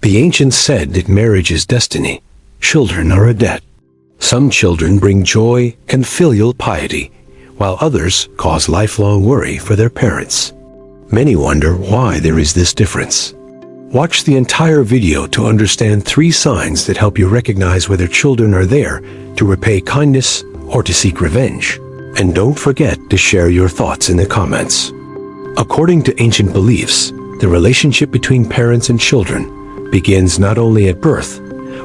The ancients said that marriage is destiny, children are a debt. Some children bring joy and filial piety, while others cause lifelong worry for their parents. Many wonder why there is this difference. Watch the entire video to understand 3 signs that help you recognize whether children are there to repay kindness or to seek revenge. And don't forget to share your thoughts in the comments. According to ancient beliefs, the relationship between parents and children begins not only at birth,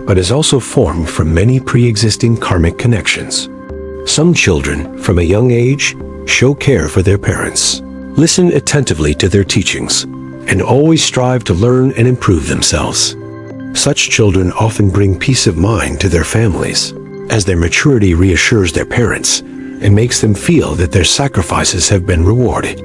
but is also formed from many pre-existing karmic connections. Some children, from a young age, show care for their parents, listen attentively to their teachings, and always strive to learn and improve themselves. Such children often bring peace of mind to their families, as their maturity reassures their parents and makes them feel that their sacrifices have been rewarded.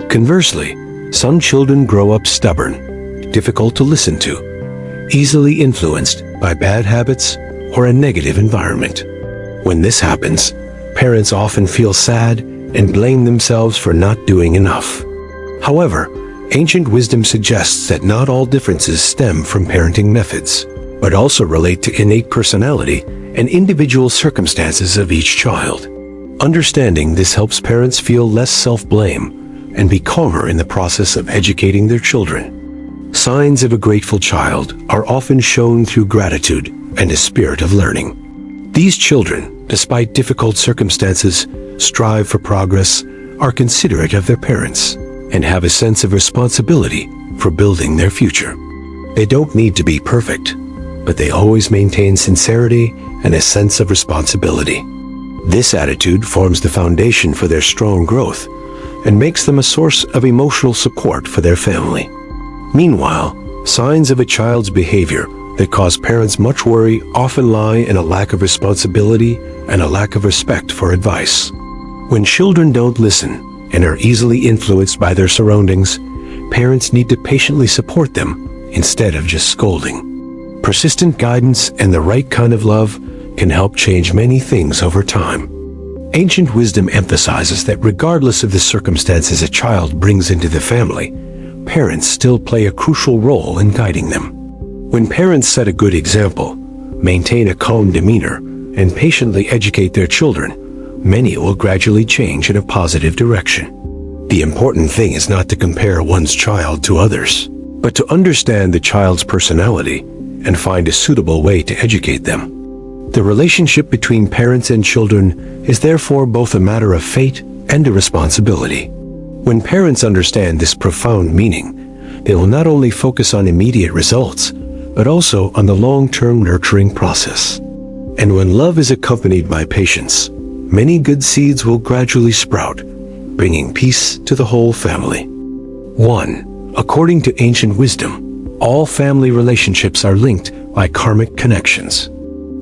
Conversely, some children grow up stubborn, difficult to listen to, easily influenced by bad habits or a negative environment. When this happens, parents often feel sad and blame themselves for not doing enough. However, ancient wisdom suggests that not all differences stem from parenting methods, but also relate to innate personality and individual circumstances of each child. Understanding this helps parents feel less self-blame and be calmer in the process of educating their children. Signs of a grateful child are often shown through gratitude and a spirit of learning. These children, despite difficult circumstances, strive for progress, are considerate of their parents, and have a sense of responsibility for building their future. They don't need to be perfect, but they always maintain sincerity and a sense of responsibility. This attitude forms the foundation for their strong growth and makes them a source of emotional support for their family. Meanwhile, signs of a child's behavior that cause parents much worry often lie in a lack of responsibility and a lack of respect for advice. When children don't listen and are easily influenced by their surroundings, parents need to patiently support them instead of just scolding. Persistent guidance and the right kind of love can help change many things over time. Ancient wisdom emphasizes that regardless of the circumstances a child brings into the family, parents still play a crucial role in guiding them. When parents set a good example, maintain a calm demeanor, and patiently educate their children, many will gradually change in a positive direction. The important thing is not to compare one's child to others, but to understand the child's personality and find a suitable way to educate them. The relationship between parents and children is therefore both a matter of fate and a responsibility. When parents understand this profound meaning, they will not only focus on immediate results, but also on the long-term nurturing process. And when love is accompanied by patience, many good seeds will gradually sprout, bringing peace to the whole family. 1. According to ancient wisdom, all family relationships are linked by karmic connections.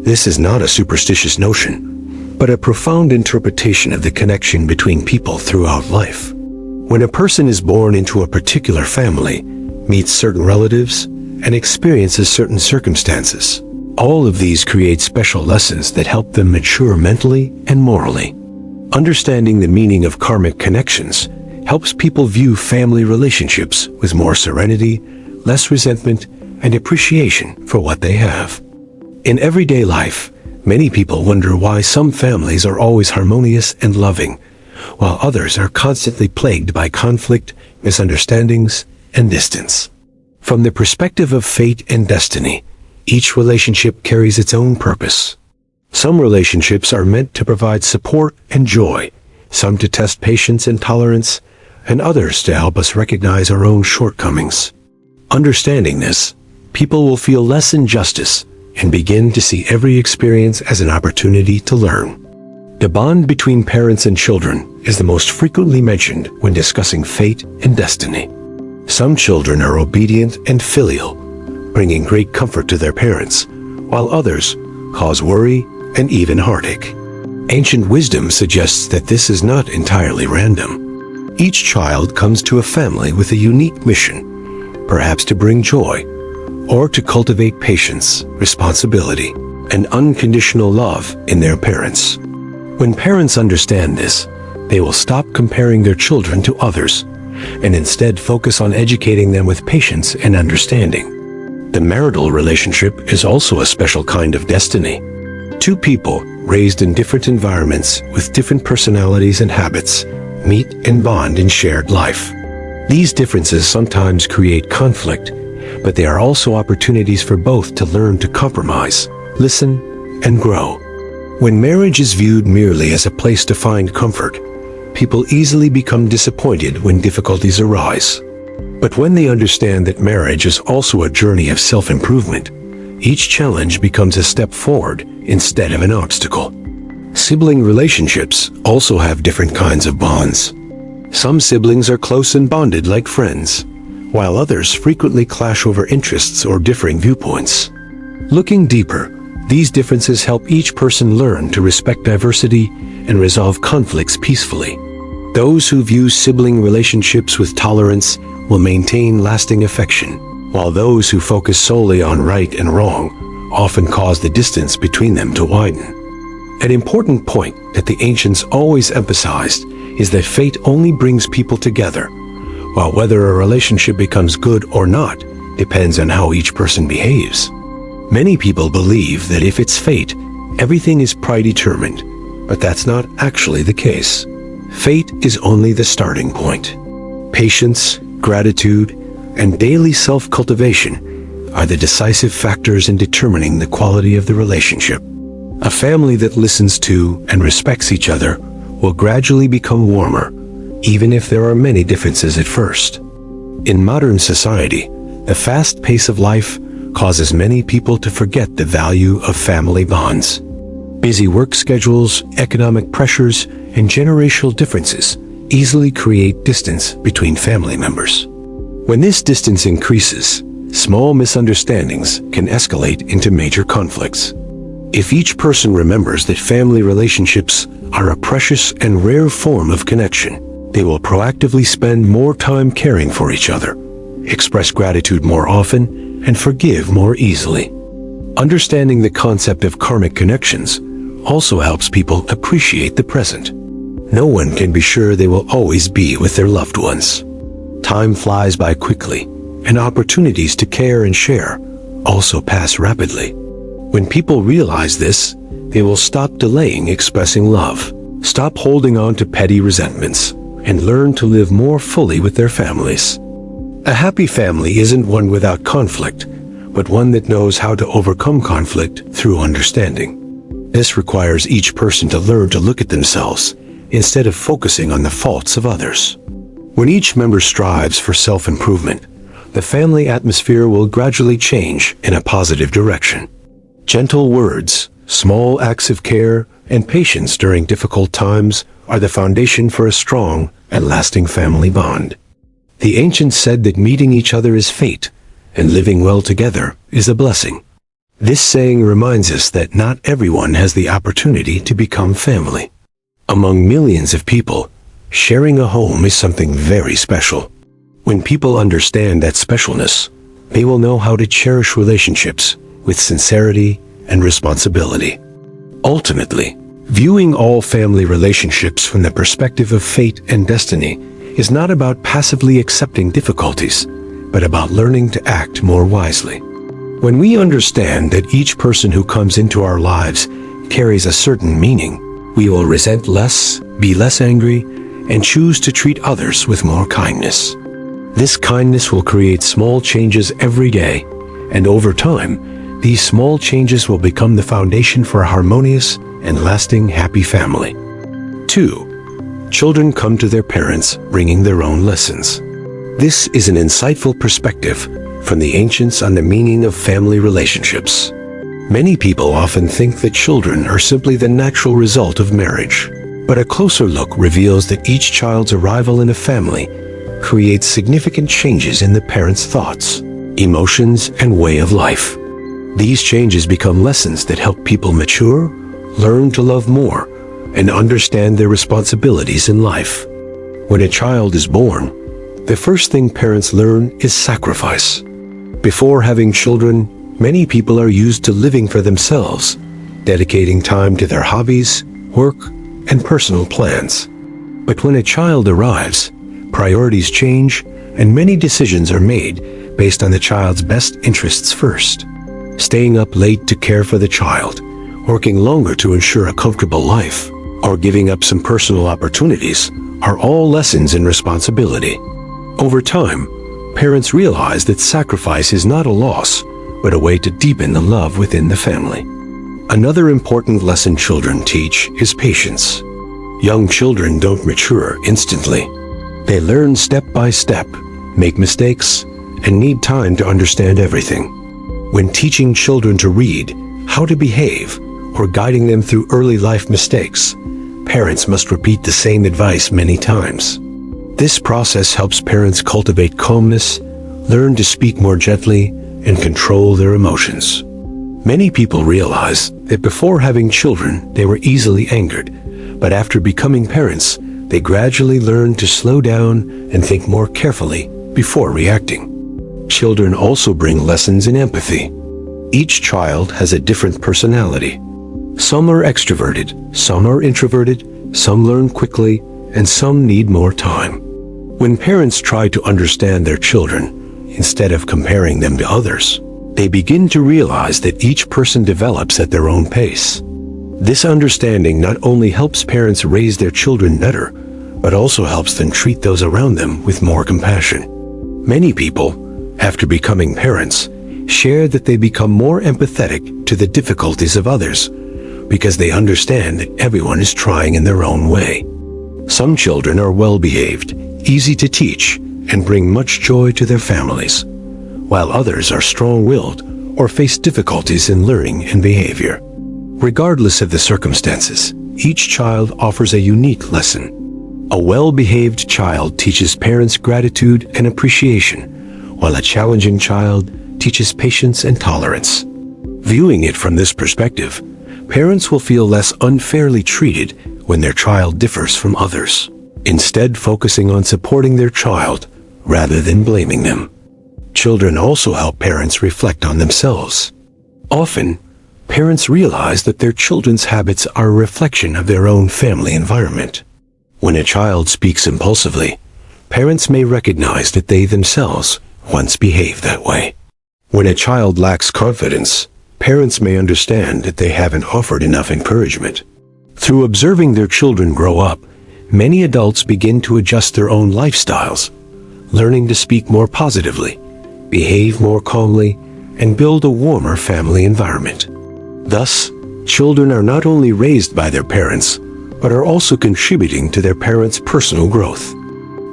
This is not a superstitious notion, but a profound interpretation of the connection between people throughout life. When a person is born into a particular family, meets certain relatives, and experiences certain circumstances, all of these create special lessons that help them mature mentally and morally. Understanding the meaning of karmic connections helps people view family relationships with more serenity, less resentment, and appreciation for what they have. In everyday life, many people wonder why some families are always harmonious and loving, while others are constantly plagued by conflict, misunderstandings, and distance. From the perspective of fate and destiny, each relationship carries its own purpose. Some relationships are meant to provide support and joy, some to test patience and tolerance, and others to help us recognize our own shortcomings. Understanding this, people will feel less injustice and begin to see every experience as an opportunity to learn. The bond between parents and children is the most frequently mentioned when discussing fate and destiny. Some children are obedient and filial, bringing great comfort to their parents, while others cause worry and even heartache. Ancient wisdom suggests that this is not entirely random. Each child comes to a family with a unique mission, perhaps to bring joy, or to cultivate patience, responsibility, and unconditional love in their parents. When parents understand this, they will stop comparing their children to others and instead focus on educating them with patience and understanding. The marital relationship is also a special kind of destiny. Two people, raised in different environments with different personalities and habits, meet and bond in shared life. These differences sometimes create conflict, but they are also opportunities for both to learn to compromise, listen, and grow. When marriage is viewed merely as a place to find comfort, people easily become disappointed when difficulties arise. But when they understand that marriage is also a journey of self-improvement, each challenge becomes a step forward instead of an obstacle. Sibling relationships also have different kinds of bonds. Some siblings are close and bonded like friends, while others frequently clash over interests or differing viewpoints. Looking deeper, these differences help each person learn to respect diversity and resolve conflicts peacefully. Those who view sibling relationships with tolerance will maintain lasting affection, while those who focus solely on right and wrong often cause the distance between them to widen. An important point that the ancients always emphasized is that fate only brings people together, while whether a relationship becomes good or not depends on how each person behaves. Many people believe that if it's fate, everything is predetermined, but that's not actually the case. Fate is only the starting point. Patience, gratitude, and daily self-cultivation are the decisive factors in determining the quality of the relationship. A family that listens to and respects each other will gradually become warmer, even if there are many differences at first. In modern society, the fast pace of life causes many people to forget the value of family bonds. Busy work schedules, economic pressures, and generational differences easily create distance between family members. When this distance increases, small misunderstandings can escalate into major conflicts. If each person remembers that family relationships are a precious and rare form of connection, they will proactively spend more time caring for each other, express gratitude more often, and forgive more easily. Understanding the concept of karmic connections also helps people appreciate the present. No one can be sure they will always be with their loved ones. Time flies by quickly, and opportunities to care and share also pass rapidly. When people realize this, they will stop delaying expressing love, stop holding on to petty resentments, and learn to live more fully with their families. A happy family isn't one without conflict, but one that knows how to overcome conflict through understanding. This requires each person to learn to look at themselves instead of focusing on the faults of others. When each member strives for self-improvement, the family atmosphere will gradually change in a positive direction. Gentle words, small acts of care, and patience during difficult times are the foundation for a strong and lasting family bond. The ancients said that meeting each other is fate, and living well together is a blessing. This saying reminds us that not everyone has the opportunity to become family. Among millions of people, sharing a home is something very special. When people understand that specialness, they will know how to cherish relationships with sincerity and responsibility. Ultimately, viewing all family relationships from the perspective of fate and destiny is not about passively accepting difficulties, but about learning to act more wisely. When we understand that each person who comes into our lives carries a certain meaning, we will resent less, be less angry, and choose to treat others with more kindness. This kindness will create small changes every day, and over time, these small changes will become the foundation for a harmonious and lasting happy family. 2. Children come to their parents bringing their own lessons. This is an insightful perspective from the ancients on the meaning of family relationships. Many people often think that children are simply the natural result of marriage, but a closer look reveals that each child's arrival in a family creates significant changes in the parents' thoughts, emotions, and way of life. These changes become lessons that help people mature, learn to love more, and understand their responsibilities in life. When a child is born, the first thing parents learn is sacrifice. Before having children, many people are used to living for themselves, dedicating time to their hobbies, work, and personal plans. But when a child arrives, priorities change, and many decisions are made based on the child's best interests first. Staying up late to care for the child, working longer to ensure a comfortable life, or giving up some personal opportunities are all lessons in responsibility. Over time, parents realize that sacrifice is not a loss, but a way to deepen the love within the family. Another important lesson children teach is patience. Young children don't mature instantly. They learn step by step, make mistakes, and need time to understand everything. When teaching children to read, how to behave, or guiding them through early life mistakes, parents must repeat the same advice many times. This process helps parents cultivate calmness, learn to speak more gently, and control their emotions. Many people realize that before having children, they were easily angered, but after becoming parents, they gradually learn to slow down and think more carefully before reacting. Children also bring lessons in empathy. Each child has a different personality. Some are extroverted, some are introverted, some learn quickly, and some need more time. When parents try to understand their children, instead of comparing them to others, they begin to realize that each person develops at their own pace. This understanding not only helps parents raise their children better, but also helps them treat those around them with more compassion. Many people, after becoming parents, share that they become more empathetic to the difficulties of others because they understand that everyone is trying in their own way. Some children are well-behaved, easy to teach, and bring much joy to their families, while others are strong-willed or face difficulties in learning and behavior. Regardless of the circumstances, each child offers a unique lesson. A well-behaved child teaches parents gratitude and appreciation, while a challenging child teaches patience and tolerance. Viewing it from this perspective, parents will feel less unfairly treated when their child differs from others, instead focusing on supporting their child rather than blaming them. Children also help parents reflect on themselves. Often, parents realize that their children's habits are a reflection of their own family environment. When a child speaks impulsively, parents may recognize that they themselves once behaved that way. When a child lacks confidence, parents may understand that they haven't offered enough encouragement. Through observing their children grow up, many adults begin to adjust their own lifestyles, learning to speak more positively, behave more calmly, and build a warmer family environment. Thus, children are not only raised by their parents, but are also contributing to their parents' personal growth.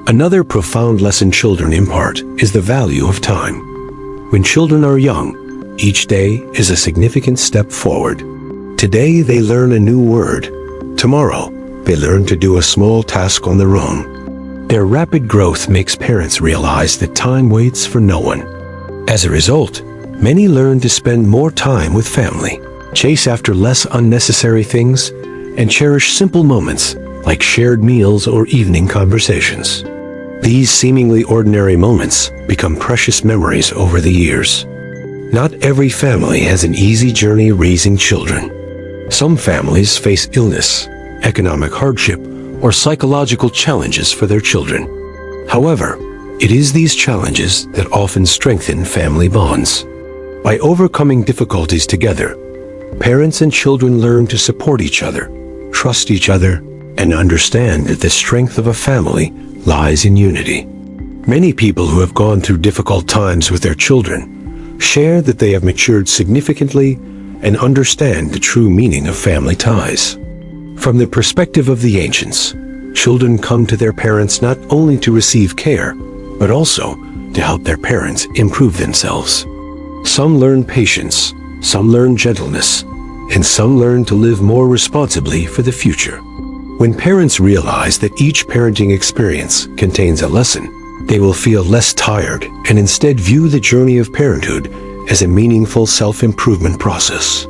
Another profound lesson children impart is the value of time. When children are young, each day is a significant step forward. Today they learn a new word. Tomorrow, they learn to do a small task on their own. Their rapid growth makes parents realize that time waits for no one. As a result, many learn to spend more time with family, chase after less unnecessary things, and cherish simple moments like shared meals or evening conversations. These seemingly ordinary moments become precious memories over the years. Not every family has an easy journey raising children. Some families face illness, economic hardship, or psychological challenges for their children. However, it is these challenges that often strengthen family bonds. By overcoming difficulties together, parents and children learn to support each other, trust each other, and understand that the strength of a family lies in unity. Many people who have gone through difficult times with their children share that they have matured significantly and understand the true meaning of family ties. From the perspective of the ancients, children come to their parents not only to receive care, but also to help their parents improve themselves. Some learn patience, some learn gentleness, and some learn to live more responsibly for the future. When parents realize that each parenting experience contains a lesson, they will feel less tired and instead view the journey of parenthood as a meaningful self-improvement process.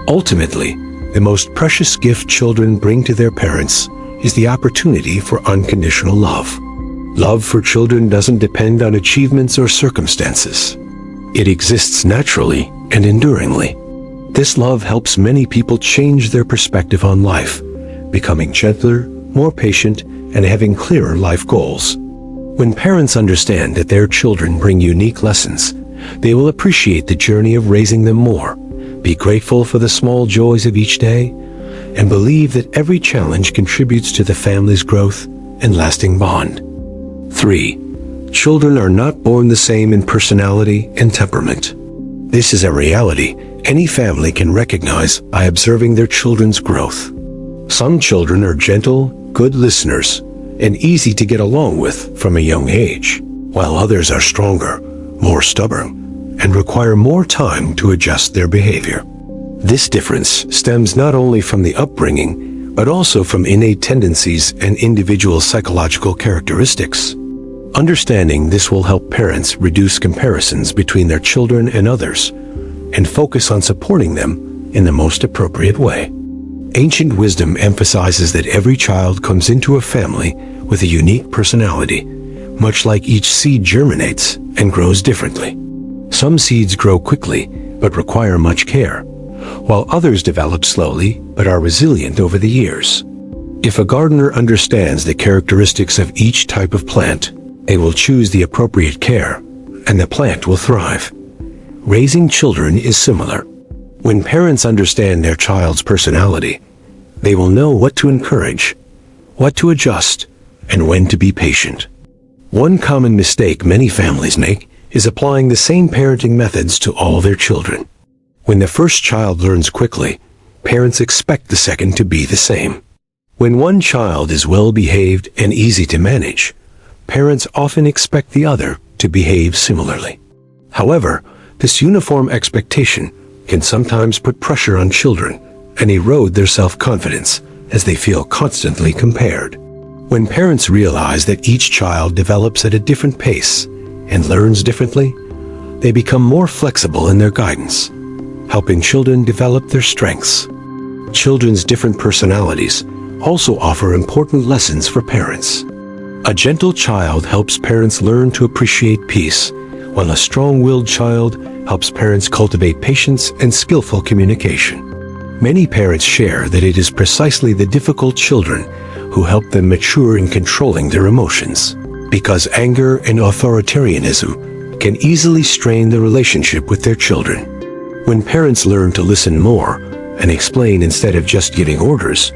Ultimately, the most precious gift children bring to their parents is the opportunity for unconditional love. Love for children doesn't depend on achievements or circumstances. It exists naturally and enduringly. This love helps many people change their perspective on life, becoming gentler, more patient, and having clearer life goals. When parents understand that their children bring unique lessons, they will appreciate the journey of raising them more, be grateful for the small joys of each day, and believe that every challenge contributes to the family's growth and lasting bond. 3. Children are not born the same in personality and temperament. This is a reality any family can recognize by observing their children's growth. Some children are gentle, good listeners, and easy to get along with from a young age, while others are stronger, more stubborn, and require more time to adjust their behavior. This difference stems not only from the upbringing, but also from innate tendencies and individual psychological characteristics. Understanding this will help parents reduce comparisons between their children and others, and focus on supporting them in the most appropriate way. Ancient wisdom emphasizes that every child comes into a family with a unique personality, much like each seed germinates and grows differently. Some seeds grow quickly but require much care, while others develop slowly but are resilient over the years. If a gardener understands the characteristics of each type of plant, they will choose the appropriate care, and the plant will thrive. Raising children is similar. When parents understand their child's personality, they will know what to encourage, what to adjust, and when to be patient. One common mistake many families make is applying the same parenting methods to all their children. When the first child learns quickly, parents expect the second to be the same. When one child is well-behaved and easy to manage, parents often expect the other to behave similarly. However, this uniform expectation can sometimes put pressure on children and erode their self-confidence as they feel constantly compared. When parents realize that each child develops at a different pace and learns differently, they become more flexible in their guidance, helping children develop their strengths. Children's different personalities also offer important lessons for parents. A gentle child helps parents learn to appreciate peace, while a strong-willed child helps parents cultivate patience and skillful communication. Many parents share that it is precisely the difficult children who help them mature in controlling their emotions, because anger and authoritarianism can easily strain the relationship with their children. When parents learn to listen more and explain instead of just giving orders,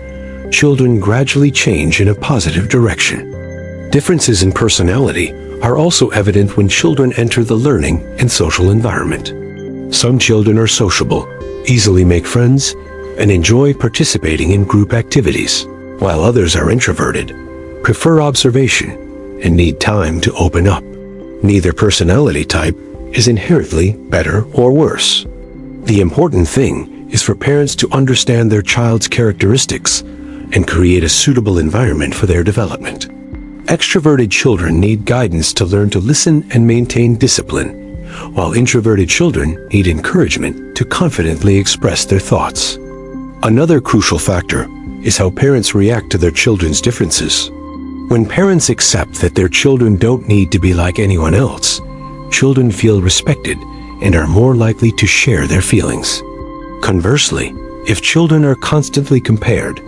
children gradually change in a positive direction. Differences in personality are also evident when children enter the learning and social environment. Some children are sociable, easily make friends, and enjoy participating in group activities, while others are introverted, prefer observation, and need time to open up. Neither personality type is inherently better or worse. The important thing is for parents to understand their child's characteristics and create a suitable environment for their development. Extroverted children need guidance to learn to listen and maintain discipline, while introverted children need encouragement to confidently express their thoughts. Another crucial factor is how parents react to their children's differences. When parents accept that their children don't need to be like anyone else, children feel respected and are more likely to share their feelings. Conversely, if children are constantly compared,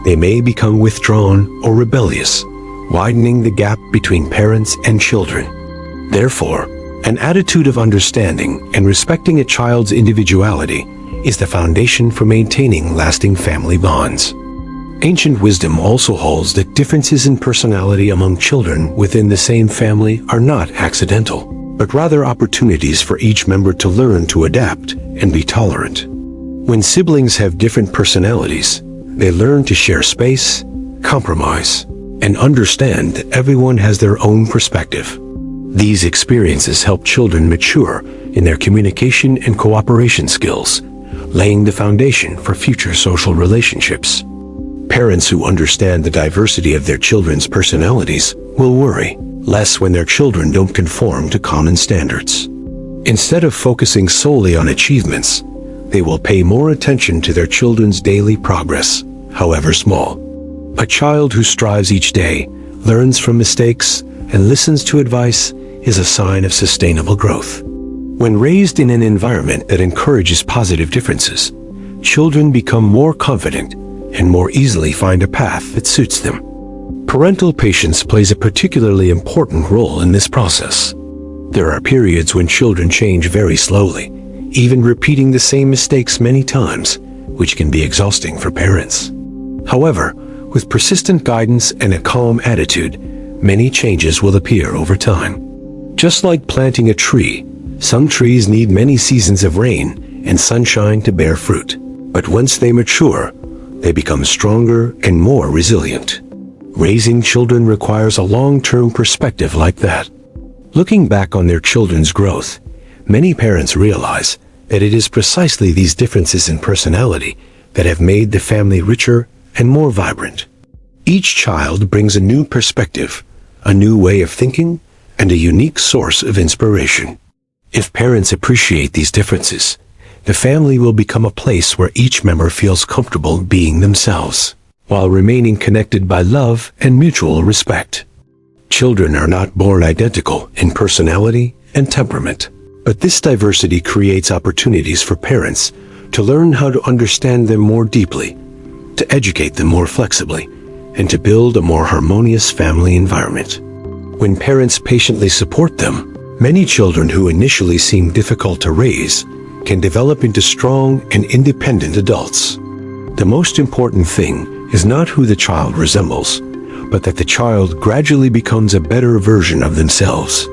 they may become withdrawn or rebellious, widening the gap between parents and children. Therefore, an attitude of understanding and respecting a child's individuality is the foundation for maintaining lasting family bonds. Ancient wisdom also holds that differences in personality among children within the same family are not accidental, but rather opportunities for each member to learn to adapt and be tolerant. When siblings have different personalities, they learn to share space, compromise, and understand that everyone has their own perspective. These experiences help children mature in their communication and cooperation skills, laying the foundation for future social relationships. Parents who understand the diversity of their children's personalities will worry less when their children don't conform to common standards. Instead of focusing solely on achievements, they will pay more attention to their children's daily progress, however small. A child who strives each day, learns from mistakes, and listens to advice is a sign of sustainable growth. When raised in an environment that encourages positive differences, children become more confident and more easily find a path that suits them. Parental patience plays a particularly important role in this process. There are periods when children change very slowly, even repeating the same mistakes many times, which can be exhausting for parents. However, with persistent guidance and a calm attitude, many changes will appear over time. Just like planting a tree, some trees need many seasons of rain and sunshine to bear fruit. But once they mature, they become stronger and more resilient. Raising children requires a long-term perspective like that. Looking back on their children's growth, many parents realize that it is precisely these differences in personality that have made the family richer and more vibrant. Each child brings a new perspective, a new way of thinking, and a unique source of inspiration. If parents appreciate these differences, the family will become a place where each member feels comfortable being themselves, while remaining connected by love and mutual respect. Children are not born identical in personality and temperament, but this diversity creates opportunities for parents to learn how to understand them more deeply, to educate them more flexibly, and to build a more harmonious family environment. When parents patiently support them, many children who initially seem difficult to raise can develop into strong and independent adults. The most important thing is not who the child resembles, but that the child gradually becomes a better version of themselves.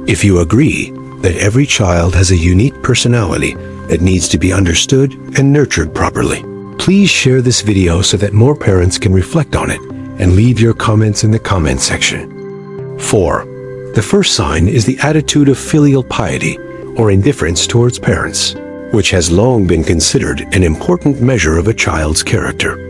If you agree that every child has a unique personality that needs to be understood and nurtured properly, please share this video so that more parents can reflect on it and leave your comments in the comment section. 4. The first sign is the attitude of filial piety, or indifference towards parents, which has long been considered an important measure of a child's character.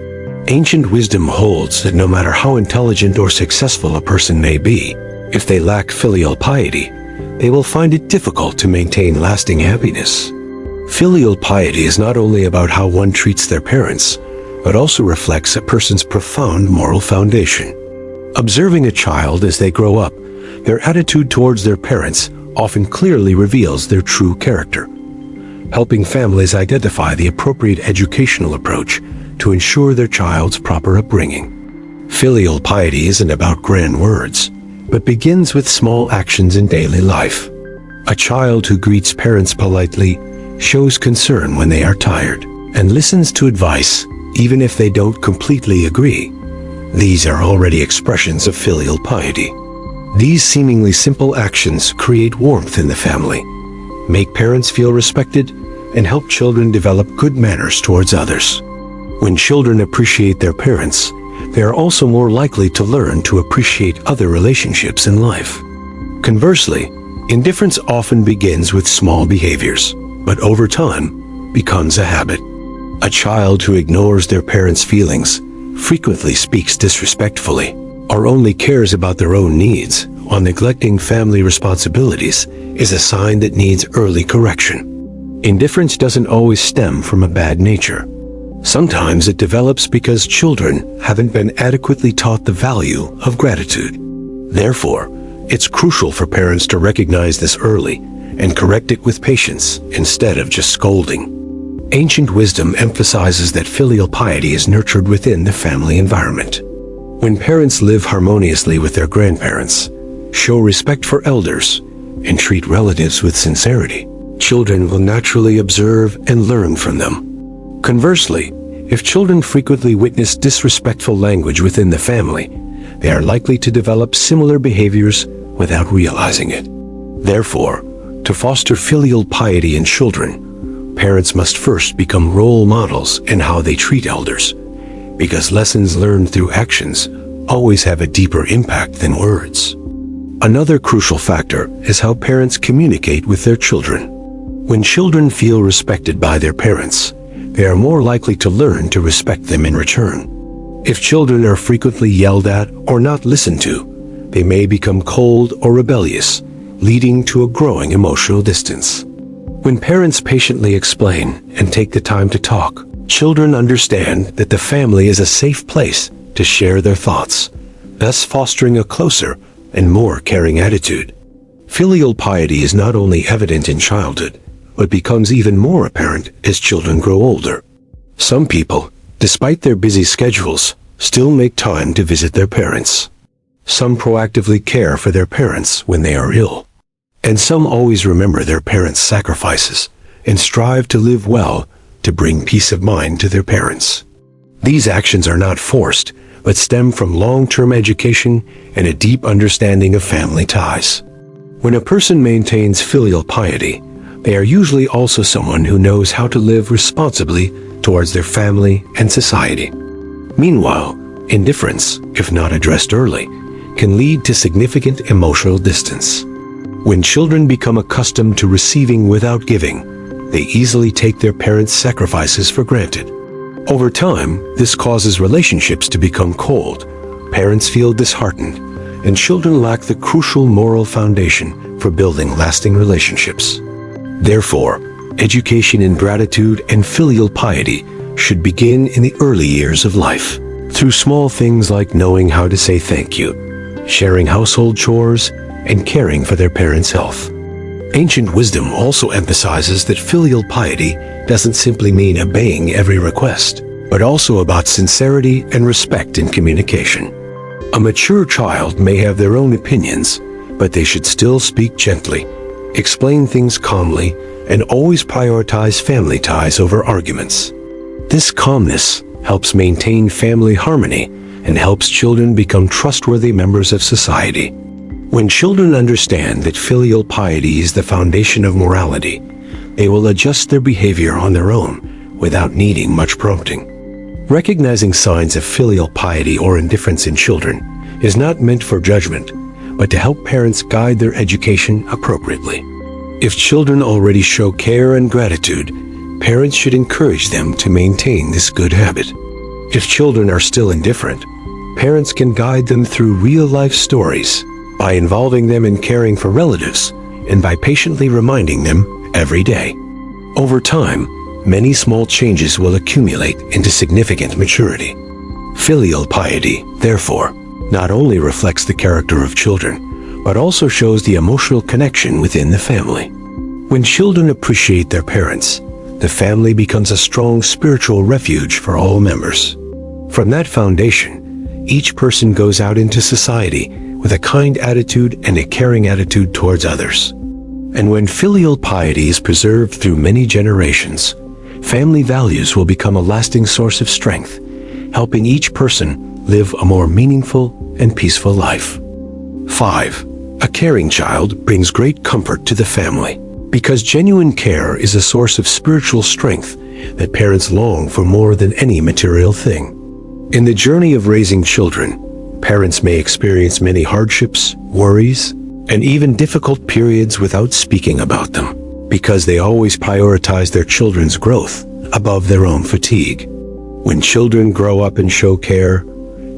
Ancient wisdom holds that no matter how intelligent or successful a person may be, if they lack filial piety, they will find it difficult to maintain lasting happiness. Filial piety is not only about how one treats their parents, but also reflects a person's profound moral foundation. Observing a child as they grow up, their attitude towards their parents often clearly reveals their true character. Helping families identify the appropriate educational approach to ensure their child's proper upbringing. Filial piety isn't about grand words, but begins with small actions in daily life. A child who greets parents politely, shows concern when they are tired, and listens to advice even if they don't completely agree. These are already expressions of filial piety. These seemingly simple actions create warmth in the family, make parents feel respected, and help children develop good manners towards others. When children appreciate their parents, they are also more likely to learn to appreciate other relationships in life. Conversely, indifference often begins with small behaviors, but over time becomes a habit. A child who ignores their parents' feelings, frequently speaks disrespectfully, or only cares about their own needs while neglecting family responsibilities is a sign that needs early correction. Indifference doesn't always stem from a bad nature. Sometimes it develops because children haven't been adequately taught the value of gratitude. Therefore, it's crucial for parents to recognize this early and correct it with patience instead of just scolding. Ancient wisdom emphasizes that filial piety is nurtured within the family environment. When parents live harmoniously with their grandparents, show respect for elders, and treat relatives with sincerity, children will naturally observe and learn from them. Conversely, if children frequently witness disrespectful language within the family, they are likely to develop similar behaviors without realizing it. Therefore, to foster filial piety in children, parents must first become role models in how they treat elders, because lessons learned through actions always have a deeper impact than words. Another crucial factor is how parents communicate with their children. When children feel respected by their parents, they are more likely to learn to respect them in return. If children are frequently yelled at or not listened to, they may become cold or rebellious, leading to a growing emotional distance. When parents patiently explain and take the time to talk, children understand that the family is a safe place to share their thoughts, thus fostering a closer and more caring attitude. Filial piety is not only evident in childhood, but becomes even more apparent as children grow older. Some people, despite their busy schedules, still make time to visit their parents. Some proactively care for their parents when they are ill. And some always remember their parents' sacrifices and strive to live well to bring peace of mind to their parents. These actions are not forced, but stem from long-term education and a deep understanding of family ties. When a person maintains filial piety, they are usually also someone who knows how to live responsibly towards their family and society. Meanwhile, indifference, if not addressed early, can lead to significant emotional distance. When children become accustomed to receiving without giving, they easily take their parents' sacrifices for granted. Over time, this causes relationships to become cold, parents feel disheartened, and children lack the crucial moral foundation for building lasting relationships. Therefore, education in gratitude and filial piety should begin in the early years of life, through small things like knowing how to say thank you, sharing household chores, and caring for their parents' health. Ancient wisdom also emphasizes that filial piety doesn't simply mean obeying every request, but also about sincerity and respect in communication. A mature child may have their own opinions, but they should still speak gently, explain things calmly, and always prioritize family ties over arguments. This calmness helps maintain family harmony and helps children become trustworthy members of society. When children understand that filial piety is the foundation of morality, they will adjust their behavior on their own without needing much prompting. Recognizing signs of filial piety or indifference in children is not meant for judgment, but to help parents guide their education appropriately. If children already show care and gratitude, parents should encourage them to maintain this good habit. If children are still indifferent, parents can guide them through real-life stories, by involving them in caring for relatives, and by patiently reminding them every day. Over time, many small changes will accumulate into significant maturity. Filial piety, therefore, not only reflects the character of children, but also shows the emotional connection within the family. When children appreciate their parents, the family becomes a strong spiritual refuge for all members. From that foundation, each person goes out into society with a kind attitude and a caring attitude towards others. And when filial piety is preserved through many generations, family values will become a lasting source of strength, helping each person live a more meaningful and peaceful life. 5. A caring child brings great comfort to the family, because genuine care is a source of spiritual strength that parents long for more than any material thing. In the journey of raising children, parents may experience many hardships, worries, and even difficult periods without speaking about them, because they always prioritize their children's growth above their own fatigue. When children grow up and show care,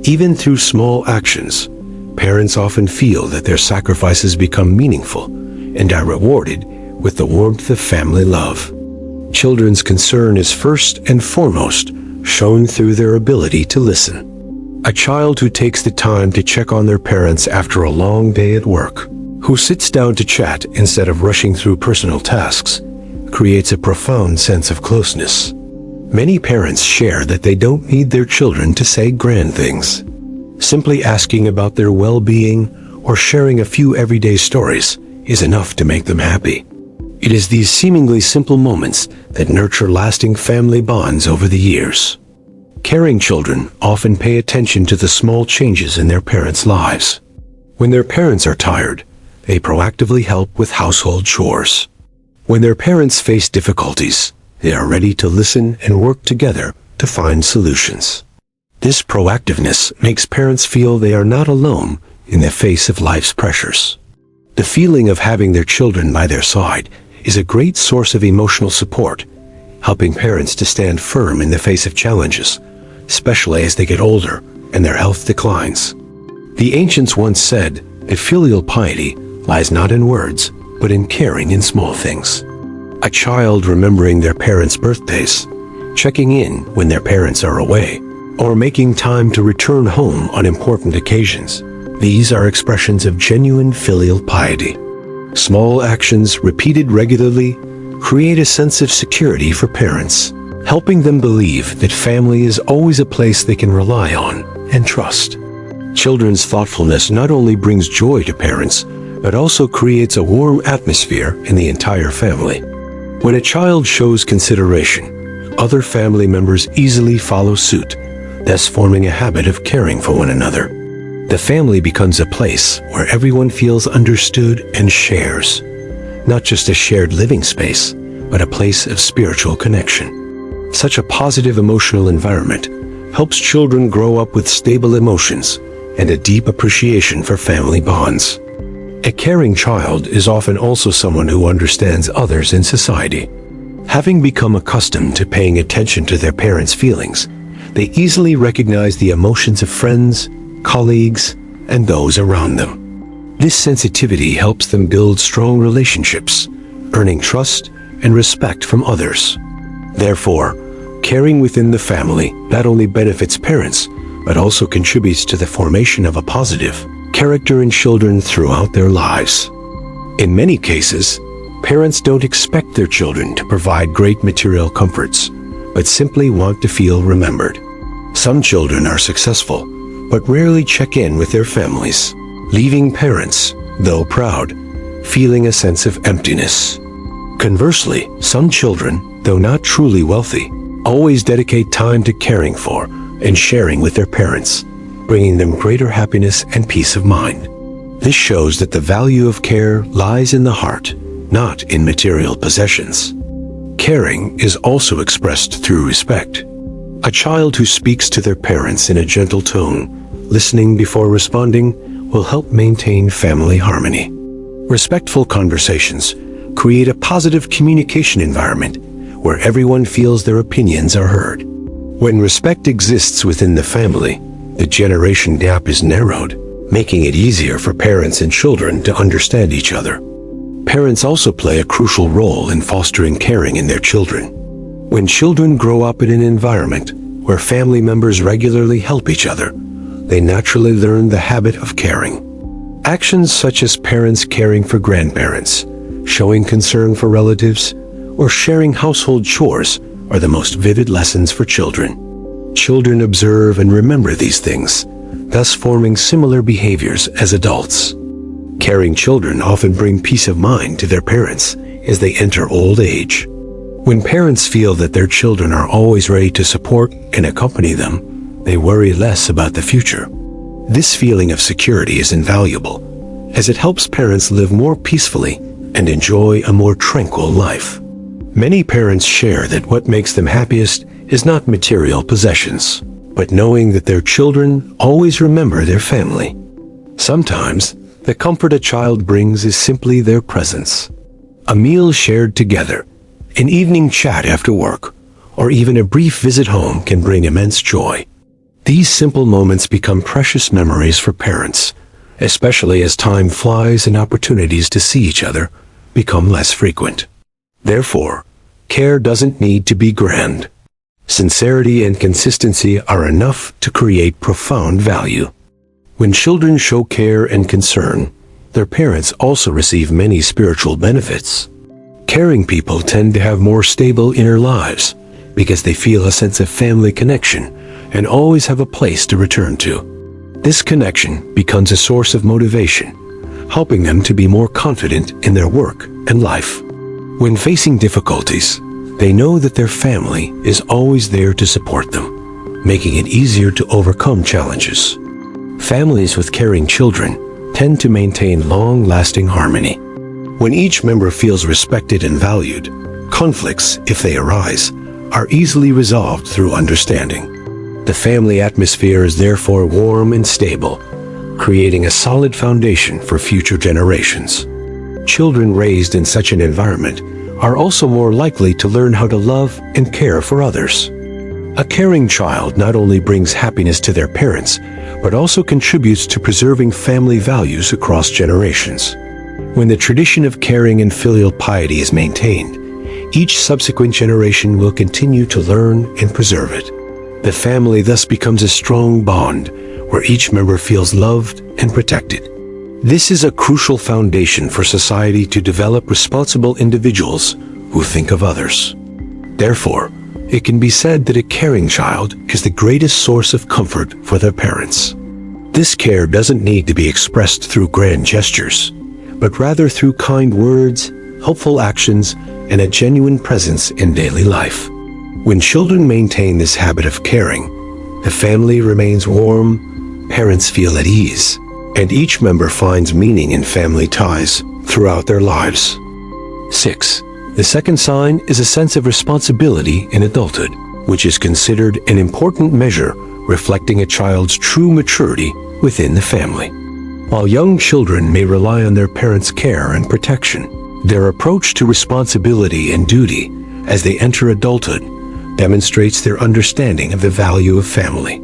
even through small actions, parents often feel that their sacrifices become meaningful and are rewarded with the warmth of family love. Children's concern is first and foremost shown through their ability to listen. A child who takes the time to check on their parents after a long day at work, who sits down to chat instead of rushing through personal tasks, creates a profound sense of closeness. Many parents share that they don't need their children to say grand things. Simply asking about their well-being or sharing a few everyday stories is enough to make them happy. It is these seemingly simple moments that nurture lasting family bonds over the years. Caring children often pay attention to the small changes in their parents' lives. When their parents are tired, they proactively help with household chores. When their parents face difficulties, they are ready to listen and work together to find solutions. This proactiveness makes parents feel they are not alone in the face of life's pressures. The feeling of having their children by their side is a great source of emotional support, helping parents to stand firm in the face of challenges, especially as they get older and their health declines. The ancients once said that filial piety lies not in words, but in caring in small things. A child remembering their parents' birthdays, checking in when their parents are away, or making time to return home on important occasions. These are expressions of genuine filial piety. Small actions repeated regularly create a sense of security for parents, helping them believe that family is always a place they can rely on. and trust. Children's thoughtfulness not only brings joy to parents, but also creates a warm atmosphere in the entire family. When a child shows consideration, other family members easily follow suit, thus forming a habit of caring for one another. The family becomes a place where everyone feels understood and shares, not just a shared living space, but a place of spiritual connection. Such a positive emotional environment helps children grow up with stable emotions and a deep appreciation for family bonds. A caring child is often also someone who understands others in society. Having become accustomed to paying attention to their parents' feelings, they easily recognize the emotions of friends, colleagues, and those around them. This sensitivity helps them build strong relationships, earning trust and respect from others. Therefore, caring within the family not only benefits parents, but also contributes to the formation of a positive character in children throughout their lives. In many cases, parents don't expect their children to provide great material comforts, but simply want to feel remembered. Some children are successful, but rarely check in with their families, leaving parents, though proud, feeling a sense of emptiness. Conversely, some children, though not truly wealthy, always dedicate time to caring for and sharing with their parents, bringing them greater happiness and peace of mind. This shows that the value of care lies in the heart, not in material possessions. Caring is also expressed through respect. A child who speaks to their parents in a gentle tone, listening before responding, will help maintain family harmony. Respectful conversations create a positive communication environment where everyone feels their opinions are heard. When respect exists within the family, the generation gap is narrowed, making it easier for parents and children to understand each other. Parents also play a crucial role in fostering caring in their children. When children grow up in an environment where family members regularly help each other, they naturally learn the habit of caring. Actions such as parents caring for grandparents, showing concern for relatives, or sharing household chores are the most vivid lessons for children. Children observe and remember these things, thus forming similar behaviors as adults. Caring children often bring peace of mind to their parents as they enter old age. When parents feel that their children are always ready to support and accompany them, they worry less about the future. This feeling of security is invaluable, as it helps parents live more peacefully and enjoy a more tranquil life. Many parents share that what makes them happiest is not material possessions, but knowing that their children always remember their family. Sometimes, the comfort a child brings is simply their presence. A meal shared together, an evening chat after work, or even a brief visit home can bring immense joy. These simple moments become precious memories for parents, especially as time flies and opportunities to see each other become less frequent. Therefore, care doesn't need to be grand. Sincerity and consistency are enough to create profound value. When children show care and concern, their parents also receive many spiritual benefits. Caring people tend to have more stable inner lives because they feel a sense of family connection and always have a place to return to. This connection becomes a source of motivation, helping them to be more confident in their work and life. When facing difficulties, they know that their family is always there to support them, making it easier to overcome challenges. Families with caring children tend to maintain long-lasting harmony. When each member feels respected and valued, conflicts, if they arise, are easily resolved through understanding. The family atmosphere is therefore warm and stable, creating a solid foundation for future generations. Children raised in such an environment are also more likely to learn how to love and care for others. A caring child not only brings happiness to their parents, but also contributes to preserving family values across generations. When the tradition of caring and filial piety is maintained, each subsequent generation will continue to learn and preserve it. The family thus becomes a strong bond where each member feels loved and protected. This is a crucial foundation for society to develop responsible individuals who think of others. Therefore, it can be said that a caring child is the greatest source of comfort for their parents. This care doesn't need to be expressed through grand gestures, but rather through kind words, helpful actions, and a genuine presence in daily life. When children maintain this habit of caring, the family remains warm, parents feel at ease, and each member finds meaning in family ties throughout their lives. 6. The second sign is a sense of responsibility in adulthood, which is considered an important measure reflecting a child's true maturity within the family. While young children may rely on their parents' care and protection, their approach to responsibility and duty as they enter adulthood demonstrates their understanding of the value of family.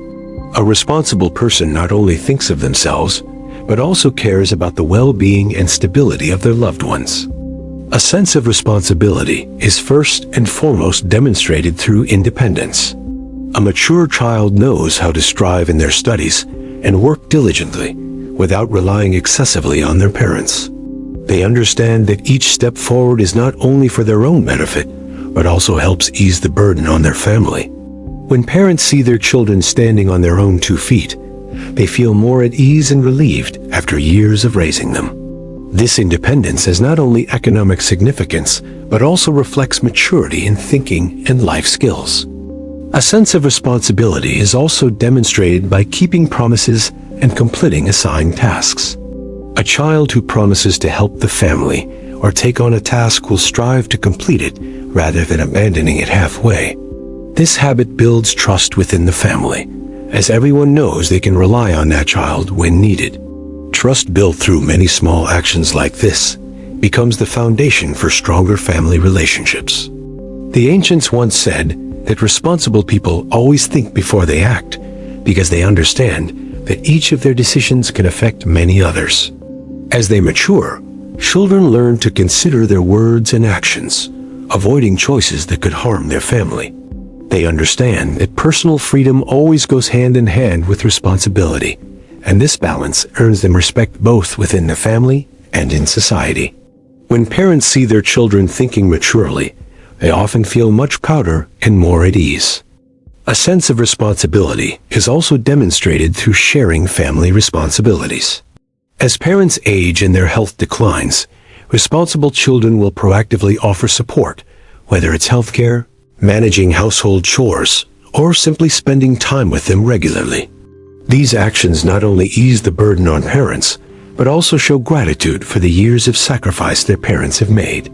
A responsible person not only thinks of themselves, but also cares about the well-being and stability of their loved ones. A sense of responsibility is first and foremost demonstrated through independence. A mature child knows how to strive in their studies and work diligently without relying excessively on their parents. They understand that each step forward is not only for their own benefit, but also helps ease the burden on their family. When parents see their children standing on their own 2 feet, they feel more at ease and relieved after years of raising them. This independence has not only economic significance, but also reflects maturity in thinking and life skills. A sense of responsibility is also demonstrated by keeping promises and completing assigned tasks. A child who promises to help the family or take on a task will strive to complete it rather than abandoning it halfway. This habit builds trust within the family, as everyone knows they can rely on that child when needed. Trust built through many small actions like this becomes the foundation for stronger family relationships. The ancients once said that responsible people always think before they act, because they understand that each of their decisions can affect many others. As they mature, children learn to consider their words and actions, avoiding choices that could harm their family. They understand that personal freedom always goes hand in hand with responsibility, and this balance earns them respect both within the family and in society. When parents see their children thinking maturely, they often feel much prouder and more at ease. A sense of responsibility is also demonstrated through sharing family responsibilities. As parents age and their health declines, responsible children will proactively offer support, whether it's healthcare, managing household chores, or simply spending time with them regularly. These actions not only ease the burden on parents, but also show gratitude for the years of sacrifice their parents have made.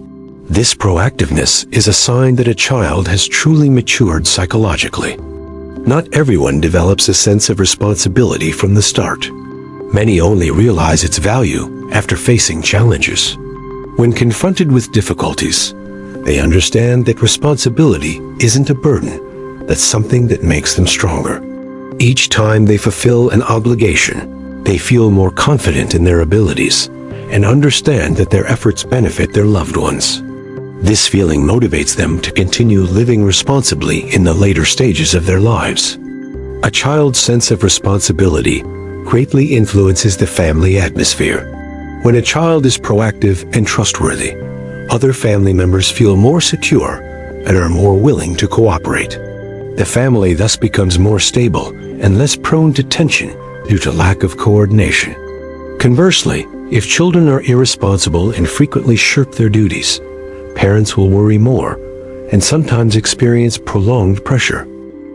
This proactiveness is a sign that a child has truly matured psychologically. Not everyone develops a sense of responsibility from the start. Many only realize its value after facing challenges. When confronted with difficulties, they understand that responsibility isn't a burden, that's something that makes them stronger. Each time they fulfill an obligation, they feel more confident in their abilities and understand that their efforts benefit their loved ones. This feeling motivates them to continue living responsibly in the later stages of their lives. A child's sense of responsibility greatly influences the family atmosphere. When a child is proactive and trustworthy, other family members feel more secure and are more willing to cooperate. The family thus becomes more stable and less prone to tension due to lack of coordination. Conversely, if children are irresponsible and frequently shirk their duties, parents will worry more and sometimes experience prolonged pressure.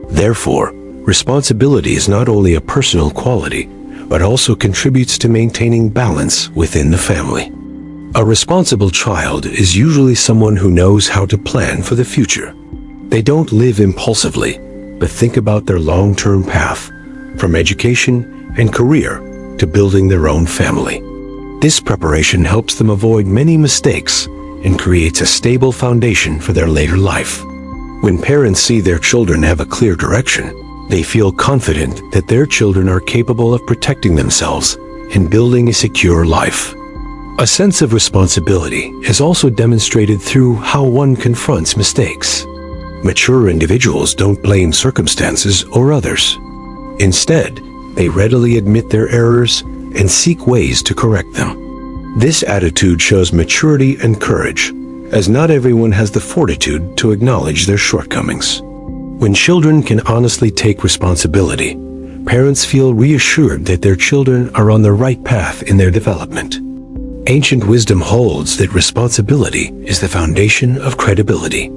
Therefore, responsibility is not only a personal quality, but also contributes to maintaining balance within the family. A responsible child is usually someone who knows how to plan for the future. They don't live impulsively, but think about their long-term path, from education and career to building their own family. This preparation helps them avoid many mistakes and creates a stable foundation for their later life. When parents see their children have a clear direction, they feel confident that their children are capable of protecting themselves and building a secure life. A sense of responsibility is also demonstrated through how one confronts mistakes. Mature individuals don't blame circumstances or others. Instead, they readily admit their errors and seek ways to correct them. This attitude shows maturity and courage, as not everyone has the fortitude to acknowledge their shortcomings. When children can honestly take responsibility, parents feel reassured that their children are on the right path in their development. Ancient wisdom holds that responsibility is the foundation of credibility.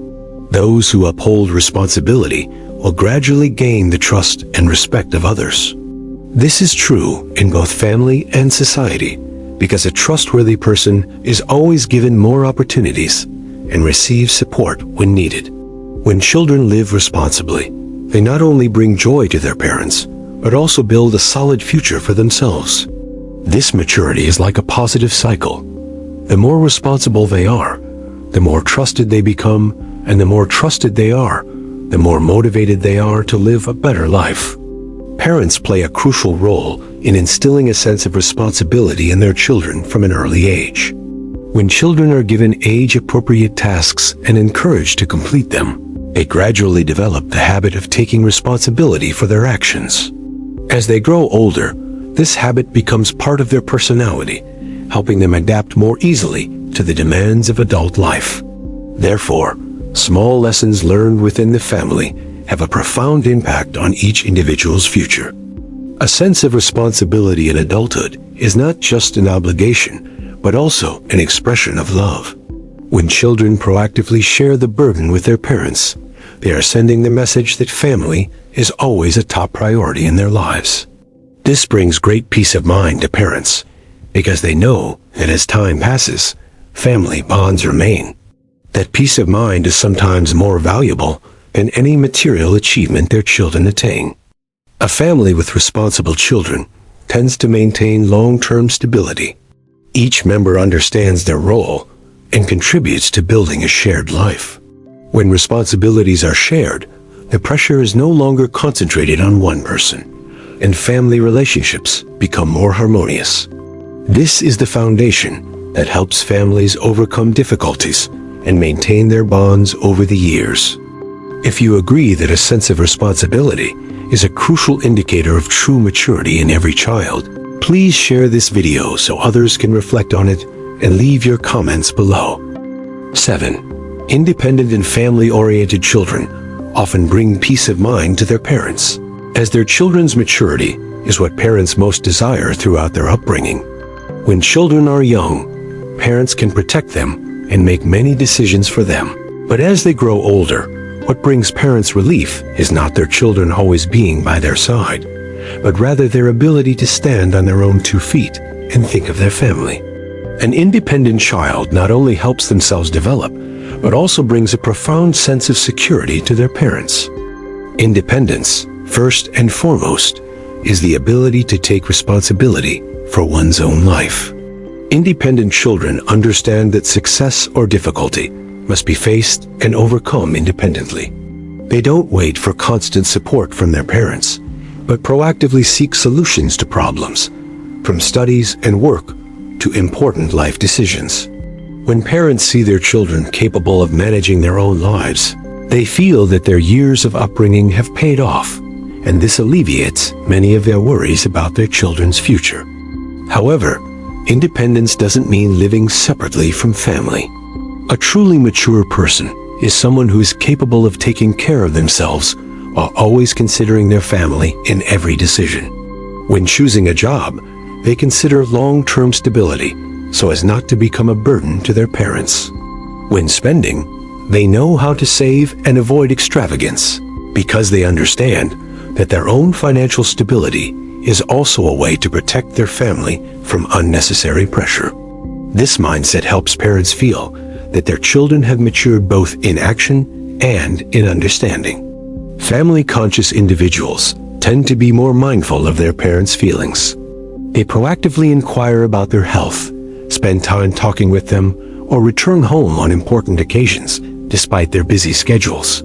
Those who uphold responsibility will gradually gain the trust and respect of others. This is true in both family and society, because a trustworthy person is always given more opportunities and receives support when needed. When children live responsibly, they not only bring joy to their parents, but also build a solid future for themselves. This maturity is like a positive cycle. The more responsible they are, the more trusted they become, and the more trusted they are, the more motivated they are to live a better life. Parents play a crucial role in instilling a sense of responsibility in their children from an early age. When children are given age-appropriate tasks and encouraged to complete them, they gradually develop the habit of taking responsibility for their actions. As they grow older, this habit becomes part of their personality, helping them adapt more easily to the demands of adult life. Therefore, small lessons learned within the family have a profound impact on each individual's future. A sense of responsibility in adulthood is not just an obligation, but also an expression of love. When children proactively share the burden with their parents, they are sending the message that family is always a top priority in their lives. This brings great peace of mind to parents, because they know that as time passes, family bonds remain. That peace of mind is sometimes more valuable than any material achievement their children attain. A family with responsible children tends to maintain long-term stability. Each member understands their role and contributes to building a shared life. When responsibilities are shared, the pressure is no longer concentrated on one person, and family relationships become more harmonious. This is the foundation that helps families overcome difficulties and maintain their bonds over the years. If you agree that a sense of responsibility is a crucial indicator of true maturity in every child, please share this video so others can reflect on it and leave your comments below. 7. Independent and family-oriented children often bring peace of mind to their parents, as their children's maturity is what parents most desire throughout their upbringing. When children are young, parents can protect them and make many decisions for them. But as they grow older, what brings parents relief is not their children always being by their side, but rather their ability to stand on their own 2 feet and think of their family. An independent child not only helps themselves develop, but also brings a profound sense of security to their parents. Independence, first and foremost, is the ability to take responsibility for one's own life. Independent children understand that success or difficulty must be faced and overcome independently. They don't wait for constant support from their parents, but proactively seek solutions to problems, from studies and work to important life decisions. When parents see their children capable of managing their own lives, they feel that their years of upbringing have paid off, and this alleviates many of their worries about their children's future. However, independence doesn't mean living separately from family. A truly mature person is someone who is capable of taking care of themselves while always considering their family in every decision. When choosing a job, they consider long-term stability so as not to become a burden to their parents. When spending, they know how to save and avoid extravagance, because they understand that their own financial stability is also a way to protect their family from unnecessary pressure. This mindset helps parents feel that their children have matured both in action and in understanding. Family-conscious individuals tend to be more mindful of their parents' feelings. They proactively inquire about their health, spend time talking with them, or return home on important occasions, despite their busy schedules.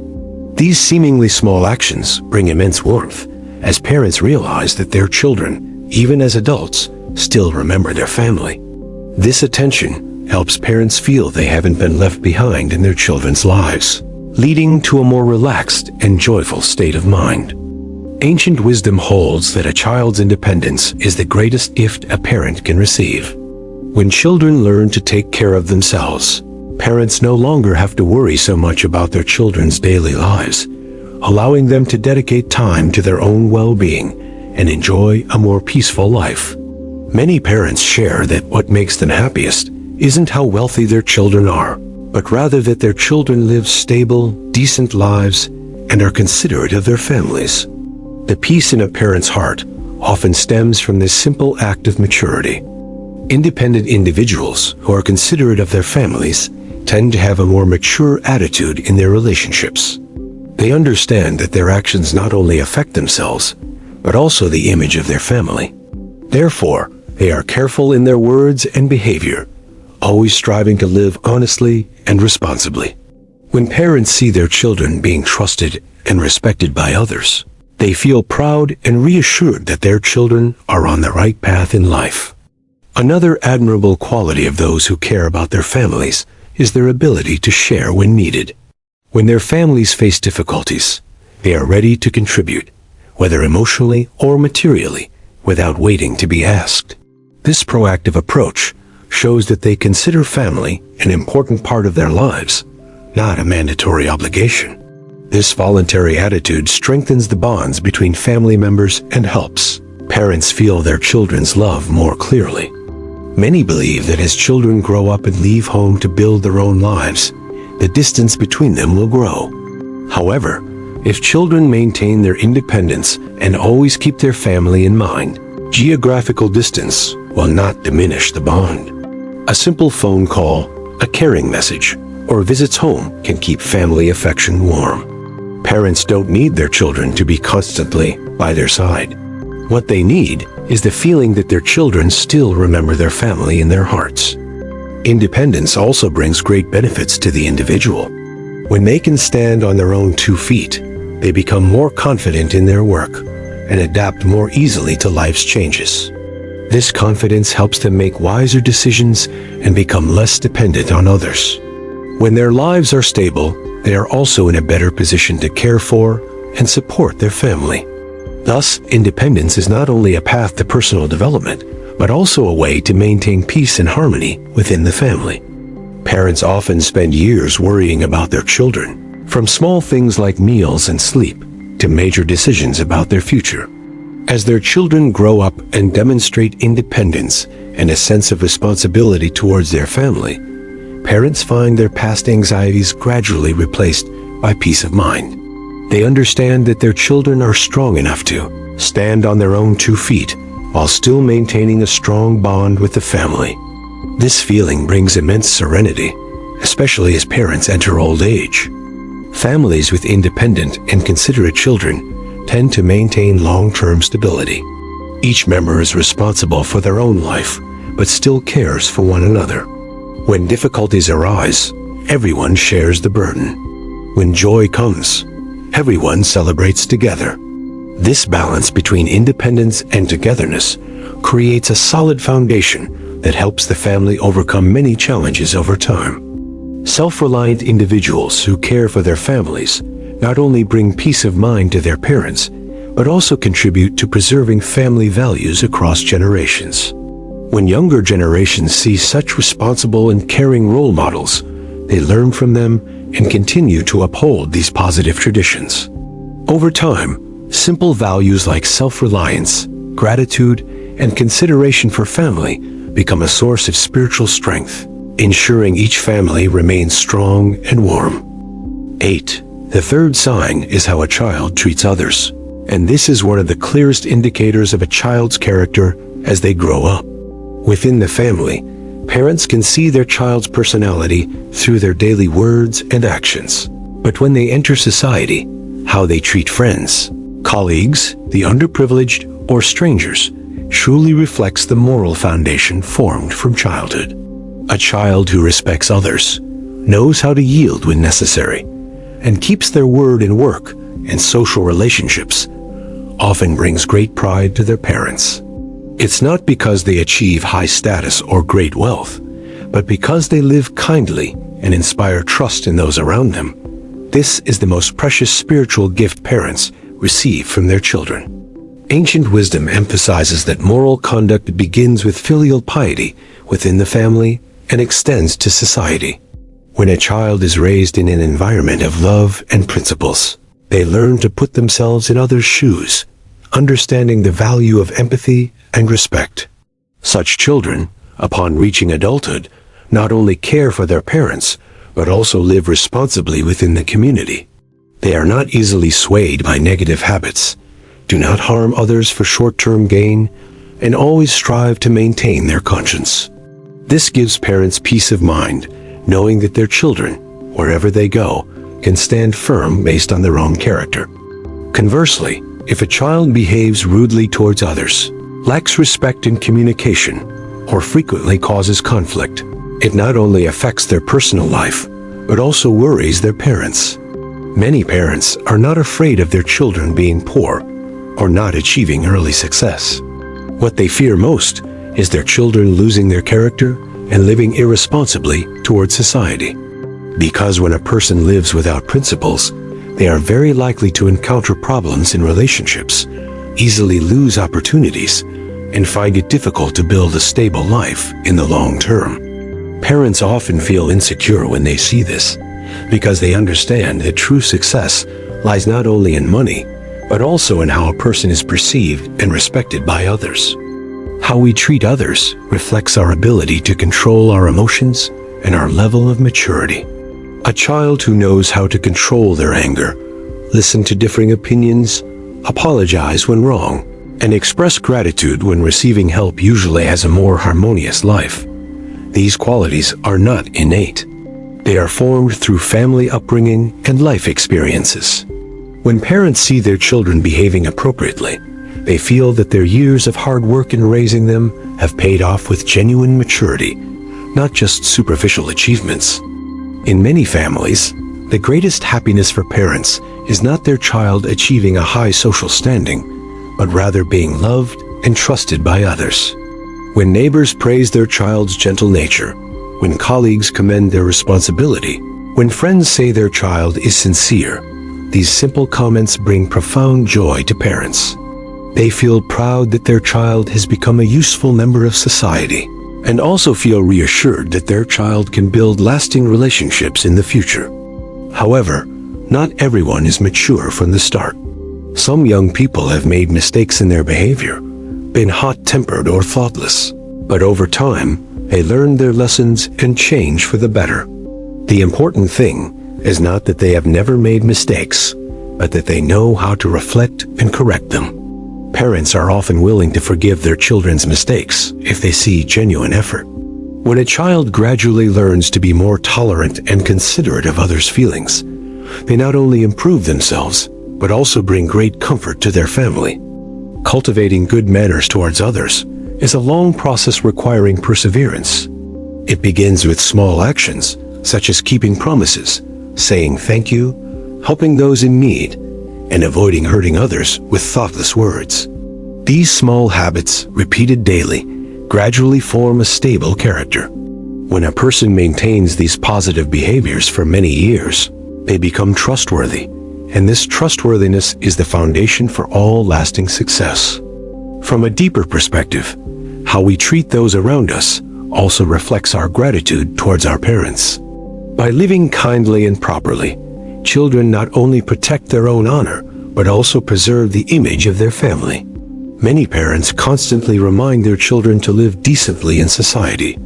These seemingly small actions bring immense warmth, as parents realize that their children, even as adults, still remember their family. This attention helps parents feel they haven't been left behind in their children's lives, leading to a more relaxed and joyful state of mind. Ancient wisdom holds that a child's independence is the greatest gift a parent can receive. When children learn to take care of themselves, parents no longer have to worry so much about their children's daily lives, allowing them to dedicate time to their own well-being and enjoy a more peaceful life. Many parents share that what makes them happiest isn't how wealthy their children are, but rather that their children live stable, decent lives and are considerate of their families. The peace in a parent's heart often stems from this simple act of maturity. Independent individuals who are considerate of their families tend to have a more mature attitude in their relationships. They understand that their actions not only affect themselves, but also the image of their family. Therefore, they are careful in their words and behavior, always striving to live honestly and responsibly. When parents see their children being trusted and respected by others, they feel proud and reassured that their children are on the right path in life. Another admirable quality of those who care about their families is their ability to share when needed. When their families face difficulties, they are ready to contribute, whether emotionally or materially, without waiting to be asked. This proactive approach shows that they consider family an important part of their lives, not a mandatory obligation. This voluntary attitude strengthens the bonds between family members and helps parents feel their children's love more clearly. Many believe that as children grow up and leave home to build their own lives, the distance between them will grow. However, if children maintain their independence and always keep their family in mind, geographical distance will not diminish the bond. A simple phone call, a caring message, or visits home can keep family affection warm. Parents don't need their children to be constantly by their side. What they need is the feeling that their children still remember their family in their hearts. Independence also brings great benefits to the individual. When they can stand on their own 2 feet, they become more confident in their work and adapt more easily to life's changes. This confidence helps them make wiser decisions and become less dependent on others. When their lives are stable, they are also in a better position to care for and support their family. Thus, independence is not only a path to personal development, but also a way to maintain peace and harmony within the family. Parents often spend years worrying about their children, from small things like meals and sleep to major decisions about their future. As their children grow up and demonstrate independence and a sense of responsibility towards their family, parents find their past anxieties gradually replaced by peace of mind. They understand that their children are strong enough to stand on their own 2 feet while still maintaining a strong bond with the family. This feeling brings immense serenity, especially as parents enter old age. Families with independent and considerate children tend to maintain long-term stability. Each member is responsible for their own life, but still cares for one another. When difficulties arise, everyone shares the burden. When joy comes, everyone celebrates together. This balance between independence and togetherness creates a solid foundation that helps the family overcome many challenges over time. Self-reliant individuals who care for their families not only bring peace of mind to their parents, but also contribute to preserving family values across generations. When younger generations see such responsible and caring role models, they learn from them and continue to uphold these positive traditions. Over time, simple values like self-reliance, gratitude, and consideration for family become a source of spiritual strength, ensuring each family remains strong and warm. 8. The third sign is how a child treats others, and this is one of the clearest indicators of a child's character as they grow up. Within the family, parents can see their child's personality through their daily words and actions. But when they enter society, how they treat friends, colleagues, the underprivileged, or strangers truly reflects the moral foundation formed from childhood. A child who respects others, knows how to yield when necessary, and keeps their word in work and social relationships often brings great pride to their parents. It's not because they achieve high status or great wealth, but because they live kindly and inspire trust in those around them. This is the most precious spiritual gift parents receive from their children. Ancient wisdom emphasizes that moral conduct begins with filial piety within the family and extends to society. When a child is raised in an environment of love and principles, They learn to put themselves in others' shoes, understanding the value of empathy and respect. Such children, upon reaching adulthood, not only care for their parents, but also live responsibly within the community. They are not easily swayed by negative habits, do not harm others for short-term gain, and always strive to maintain their conscience. This gives parents peace of mind, knowing that their children, wherever they go, can stand firm based on their own character. Conversely, if a child behaves rudely towards others, lacks respect in communication, or frequently causes conflict, it not only affects their personal life, but also worries their parents. Many parents are not afraid of their children being poor or not achieving early success. What they fear most is their children losing their character and living irresponsibly towards society. Because when a person lives without principles, they are very likely to encounter problems in relationships, easily lose opportunities, and find it difficult to build a stable life in the long term. Parents often feel insecure when they see this, because they understand that true success lies not only in money, but also in how a person is perceived and respected by others. How we treat others reflects our ability to control our emotions and our level of maturity. A child who knows how to control their anger, listen to differing opinions, apologize when wrong, and express gratitude when receiving help usually has a more harmonious life. These qualities are not innate. They are formed through family upbringing and life experiences. When parents see their children behaving appropriately, they feel that their years of hard work in raising them have paid off with genuine maturity, not just superficial achievements. In many families, the greatest happiness for parents is not their child achieving a high social standing, but rather being loved and trusted by others. When neighbors praise their child's gentle nature, when colleagues commend their responsibility, when friends say their child is sincere, these simple comments bring profound joy to parents. They feel proud that their child has become a useful member of society, and also feel reassured that their child can build lasting relationships in the future. However, not everyone is mature from the start. Some young people have made mistakes in their behavior, been hot-tempered or thoughtless, but over time, they learn their lessons and change for the better. The important thing is not that they have never made mistakes, but that they know how to reflect and correct them. Parents are often willing to forgive their children's mistakes if they see genuine effort. When a child gradually learns to be more tolerant and considerate of others' feelings, they not only improve themselves, but also bring great comfort to their family. Cultivating good manners towards others is a long process requiring perseverance. It begins with small actions, such as keeping promises, saying thank you, helping those in need, and avoiding hurting others with thoughtless words. These small habits, repeated daily, gradually form a stable character. When a person maintains these positive behaviors for many years, they become trustworthy, and this trustworthiness is the foundation for all lasting success. From a deeper perspective, how we treat those around us also reflects our gratitude towards our parents. By living kindly and properly, children not only protect their own honor, but also preserve the image of their family. Many parents constantly remind their children to live decently in society,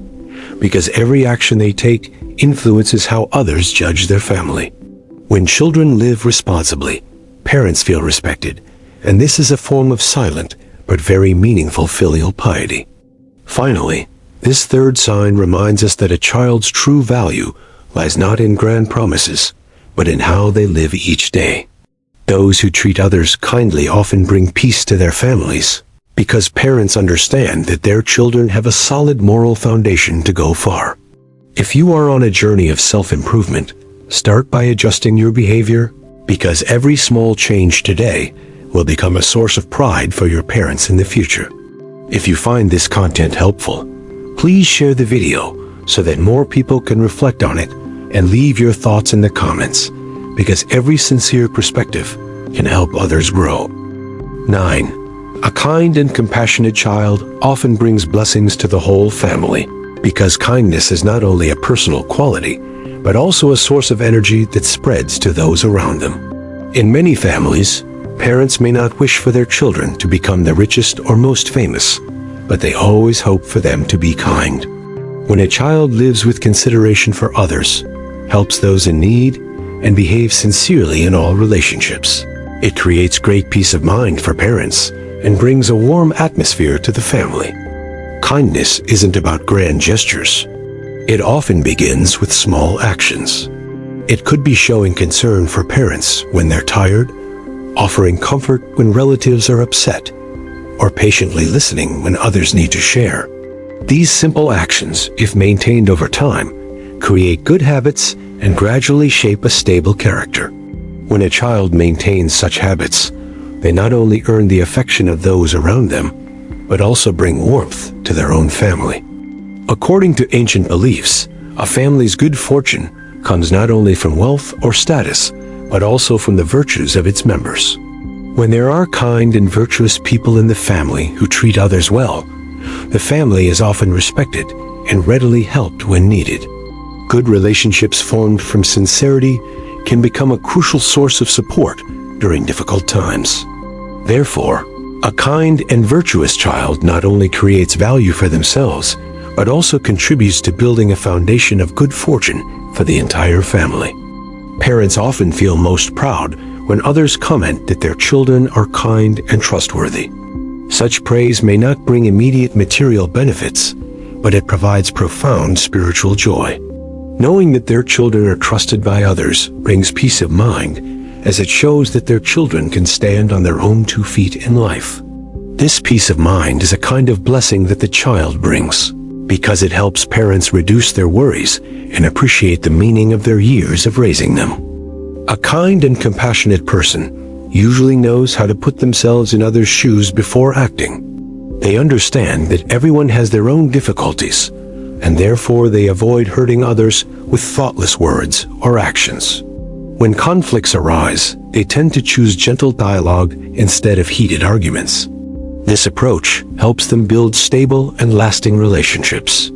because every action they take influences how others judge their family. When children live responsibly, parents feel respected, and this is a form of silent but very meaningful filial piety. Finally, this third sign reminds us that a child's true value lies not in grand promises, but in how they live each day. Those who treat others kindly often bring peace to their families, because parents understand that their children have a solid moral foundation to go far. If you are on a journey of self-improvement, start by adjusting your behavior, because every small change today will become a source of pride for your parents in the future. If you find this content helpful, please share the video so that more people can reflect on it, and leave your thoughts in the comments, because every sincere perspective can help others grow. 9. A kind and compassionate child often brings blessings to the whole family, because kindness is not only a personal quality, but also a source of energy that spreads to those around them. In many families, parents may not wish for their children to become the richest or most famous, but they always hope for them to be kind. When a child lives with consideration for others, helps those in need, and behaves sincerely in all relationships, it creates great peace of mind for parents and brings a warm atmosphere to the family. Kindness isn't about grand gestures. It often begins with small actions. It could be showing concern for parents when they're tired, offering comfort when relatives are upset, or patiently listening when others need to share. These simple actions, if maintained over time, create good habits and gradually shape a stable character. When a child maintains such habits, they not only earn the affection of those around them, but also bring warmth to their own family. According to ancient beliefs, a family's good fortune comes not only from wealth or status, but also from the virtues of its members. When there are kind and virtuous people in the family who treat others well, the family is often respected and readily helped when needed. Good relationships formed from sincerity can become a crucial source of support during difficult times. Therefore, a kind and virtuous child not only creates value for themselves, but also contributes to building a foundation of good fortune for the entire family. Parents often feel most proud when others comment that their children are kind and trustworthy. Such praise may not bring immediate material benefits, but it provides profound spiritual joy. Knowing that their children are trusted by others brings peace of mind, as it shows that their children can stand on their own 2 feet in life. This peace of mind is a kind of blessing that the child brings, because it helps parents reduce their worries and appreciate the meaning of their years of raising them. A kind and compassionate person usually knows how to put themselves in others' shoes before acting. They understand that everyone has their own difficulties, and therefore they avoid hurting others with thoughtless words or actions. When conflicts arise, they tend to choose gentle dialogue instead of heated arguments. This approach helps them build stable and lasting relationships.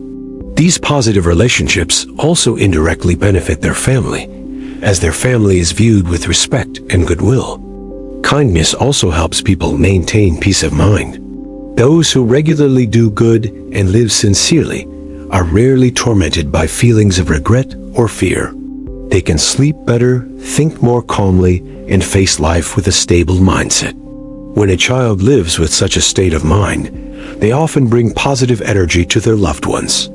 These positive relationships also indirectly benefit their family, as their family is viewed with respect and goodwill. Kindness also helps people maintain peace of mind. Those who regularly do good and live sincerely are rarely tormented by feelings of regret or fear. They can sleep better, think more calmly, and face life with a stable mindset. When a child lives with such a state of mind, they often bring positive energy to their loved ones.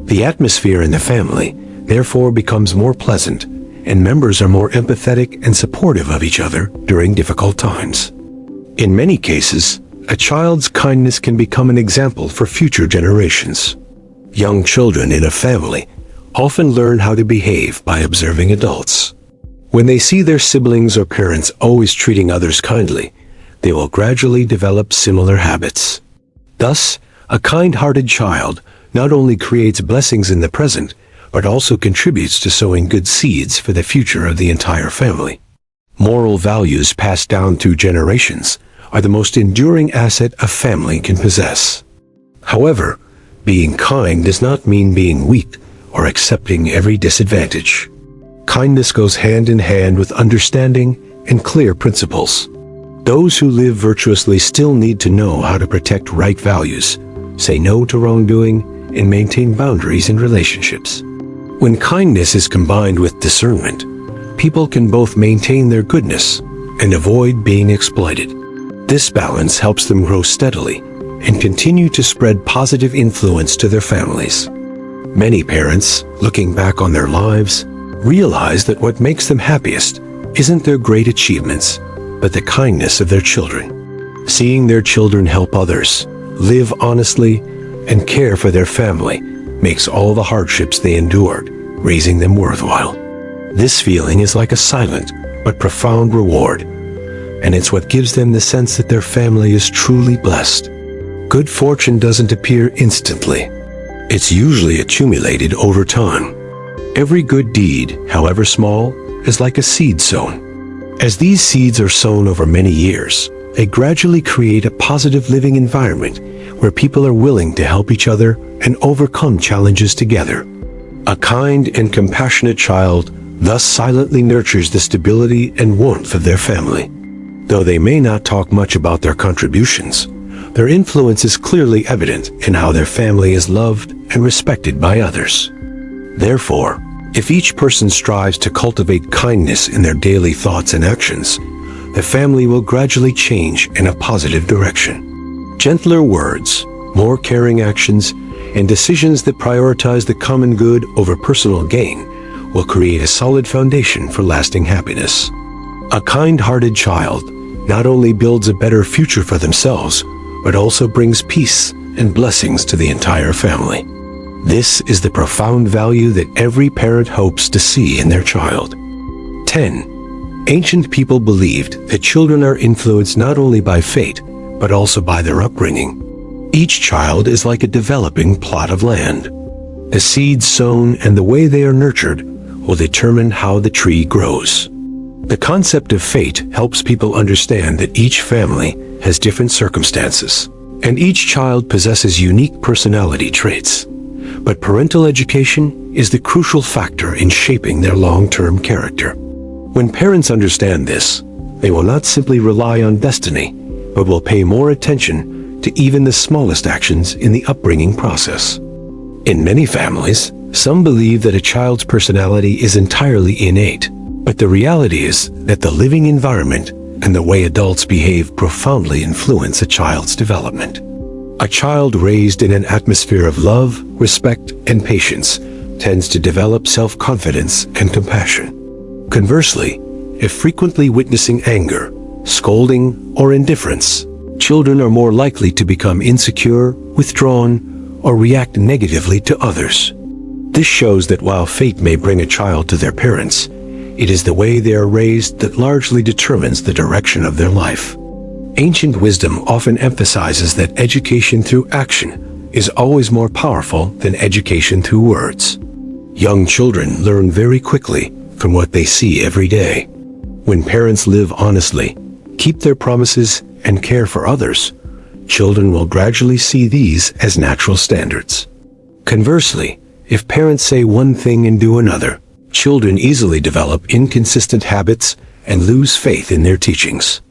The atmosphere in the family, therefore, becomes more pleasant, and members are more empathetic and supportive of each other during difficult times. In many cases, a child's kindness can become an example for future generations. Young children in a family often learn how to behave by observing adults. When they see their siblings or parents always treating others kindly, they will gradually develop similar habits. Thus, a kind-hearted child not only creates blessings in the present, but also contributes to sowing good seeds for the future of the entire family. Moral values passed down through generations are the most enduring asset a family can possess. However, being kind does not mean being weak or accepting every disadvantage. Kindness goes hand in hand with understanding and clear principles. Those who live virtuously still need to know how to protect right values, say no to wrongdoing, and maintain boundaries in relationships. When kindness is combined with discernment, people can both maintain their goodness and avoid being exploited. This balance helps them grow steadily and continue to spread positive influence to their families. Many parents, looking back on their lives, realize that what makes them happiest isn't their great achievements, but the kindness of their children. Seeing their children help others, live honestly, and care for their family makes all the hardships they endured, raising them worthwhile. This feeling is like a silent but profound reward, and it's what gives them the sense that their family is truly blessed. Good fortune doesn't appear instantly. It's usually accumulated over time. Every good deed, however small, is like a seed sown. As these seeds are sown over many years, they gradually create a positive living environment where people are willing to help each other and overcome challenges together. A kind and compassionate child thus silently nurtures the stability and warmth of their family. Though they may not talk much about their contributions, their influence is clearly evident in how their family is loved and respected by others. Therefore, if each person strives to cultivate kindness in their daily thoughts and actions, the family will gradually change in a positive direction. Gentler words, more caring actions, and decisions that prioritize the common good over personal gain will create a solid foundation for lasting happiness. A kind-hearted child not only builds a better future for themselves, but also brings peace and blessings to the entire family. This is the profound value that every parent hopes to see in their child. 10. Ancient people believed that children are influenced not only by fate, but also by their upbringing. Each child is like a developing plot of land. The seeds sown and the way they are nurtured will determine how the tree grows. The concept of fate helps people understand that each family has different circumstances, and each child possesses unique personality traits. But parental education is the crucial factor in shaping their long-term character. When parents understand this, they will not simply rely on destiny, but will pay more attention to even the smallest actions in the upbringing process. In many families, some believe that a child's personality is entirely innate, but the reality is that the living environment and the way adults behave profoundly influence a child's development. A child raised in an atmosphere of love, respect, and patience tends to develop self-confidence and compassion. Conversely, if frequently witnessing anger, scolding, or indifference, children are more likely to become insecure, withdrawn, or react negatively to others. This shows that while fate may bring a child to their parents, it is the way they are raised that largely determines the direction of their life. Ancient wisdom often emphasizes that education through action is always more powerful than education through words. Young children learn very quickly from what they see every day. When parents live honestly, keep their promises, and care for others, children will gradually see these as natural standards. Conversely, if parents say one thing and do another, children easily develop inconsistent habits and lose faith in their teachings.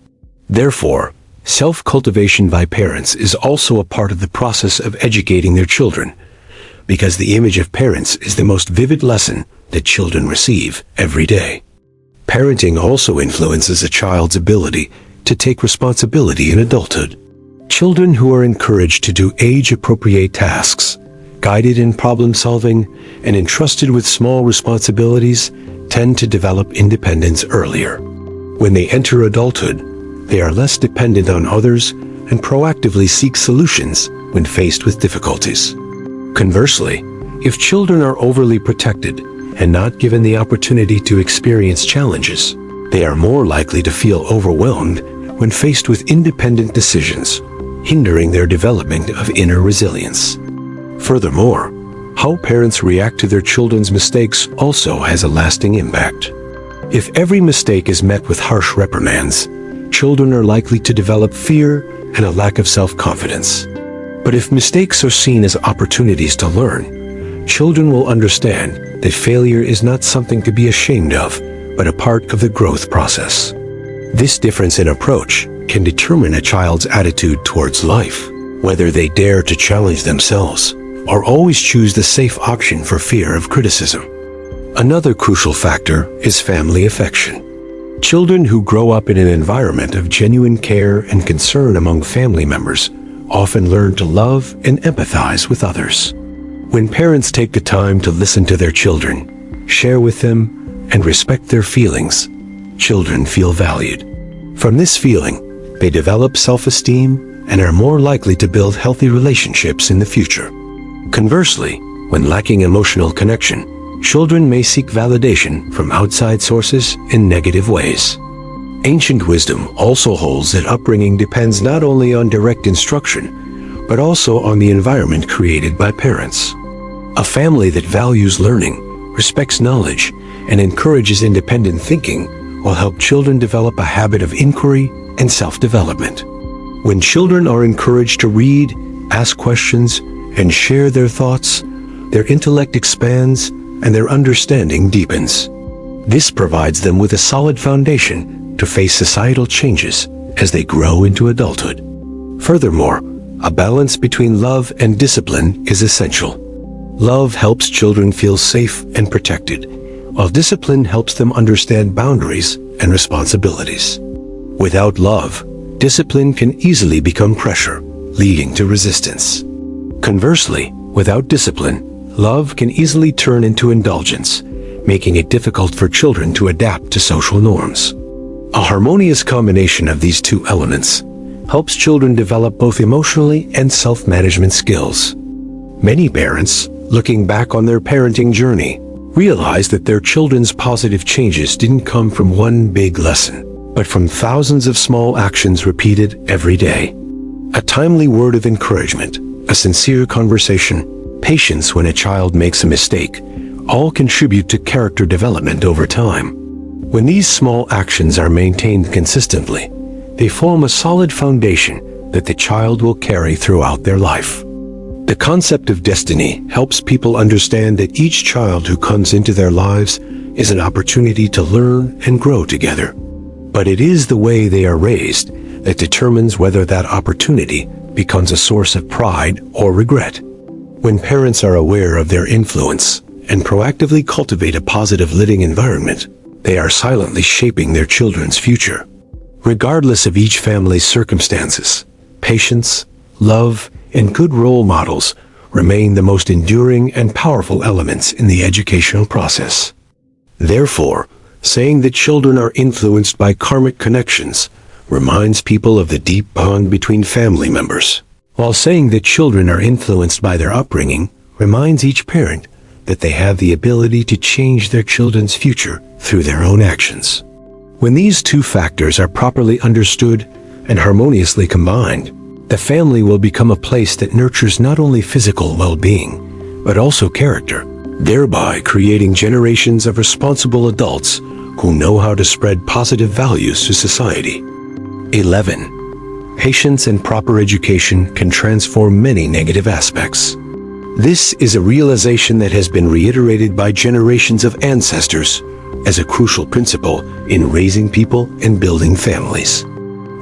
Therefore, self-cultivation by parents is also a part of the process of educating their children, because the image of parents is the most vivid lesson that children receive every day. Parenting also influences a child's ability to take responsibility in adulthood. Children who are encouraged to do age-appropriate tasks, guided in problem-solving, and entrusted with small responsibilities tend to develop independence earlier. When they enter adulthood, they are less dependent on others and proactively seek solutions when faced with difficulties. Conversely, if children are overly protected and not given the opportunity to experience challenges, they are more likely to feel overwhelmed when faced with independent decisions, hindering their development of inner resilience. Furthermore, how parents react to their children's mistakes also has a lasting impact. If every mistake is met with harsh reprimands, children are likely to develop fear and a lack of self-confidence. But if mistakes are seen as opportunities to learn, children will understand that failure is not something to be ashamed of, but a part of the growth process. This difference in approach can determine a child's attitude towards life, whether they dare to challenge themselves or always choose the safe option for fear of criticism. Another crucial factor is family affection. Children who grow up in an environment of genuine care and concern among family members often learn to love and empathize with others. When parents take the time to listen to their children, share with them, and respect their feelings, children feel valued. From this feeling, they develop self-esteem and are more likely to build healthy relationships in the future. Conversely, when lacking emotional connection, children may seek validation from outside sources in negative ways. Ancient wisdom also holds that upbringing depends not only on direct instruction, but also on the environment created by parents. A family that values learning, respects knowledge, and encourages independent thinking will help children develop a habit of inquiry and self-development. When children are encouraged to read, ask questions, and share their thoughts, their intellect expands and their understanding deepens. This provides them with a solid foundation to face societal changes as they grow into adulthood. Furthermore, a balance between love and discipline is essential. Love helps children feel safe and protected, while discipline helps them understand boundaries and responsibilities. Without love, discipline can easily become pressure, leading to resistance. Conversely, without discipline, love can easily turn into indulgence, making it difficult for children to adapt to social norms. A harmonious combination of these two elements helps children develop both emotionally and self-management skills. Many parents, looking back on their parenting journey, realize that their children's positive changes didn't come from one big lesson, but from thousands of small actions repeated every day. A timely word of encouragement, a sincere conversation, patience when a child makes a mistake, all contribute to character development over time. When these small actions are maintained consistently, they form a solid foundation that the child will carry throughout their life. The concept of destiny helps people understand that each child who comes into their lives is an opportunity to learn and grow together. But it is the way they are raised that determines whether that opportunity becomes a source of pride or regret. When parents are aware of their influence and proactively cultivate a positive living environment, they are silently shaping their children's future. Regardless of each family's circumstances, patience, love, and good role models remain the most enduring and powerful elements in the educational process. Therefore, saying that children are influenced by karmic connections reminds people of the deep bond between family members, while saying that children are influenced by their upbringing reminds each parent that they have the ability to change their children's future through their own actions. When these two factors are properly understood and harmoniously combined, the family will become a place that nurtures not only physical well-being, but also character, thereby creating generations of responsible adults who know how to spread positive values to society. 11. Patience and proper education can transform many negative aspects. This is a realization that has been reiterated by generations of ancestors as a crucial principle in raising people and building families.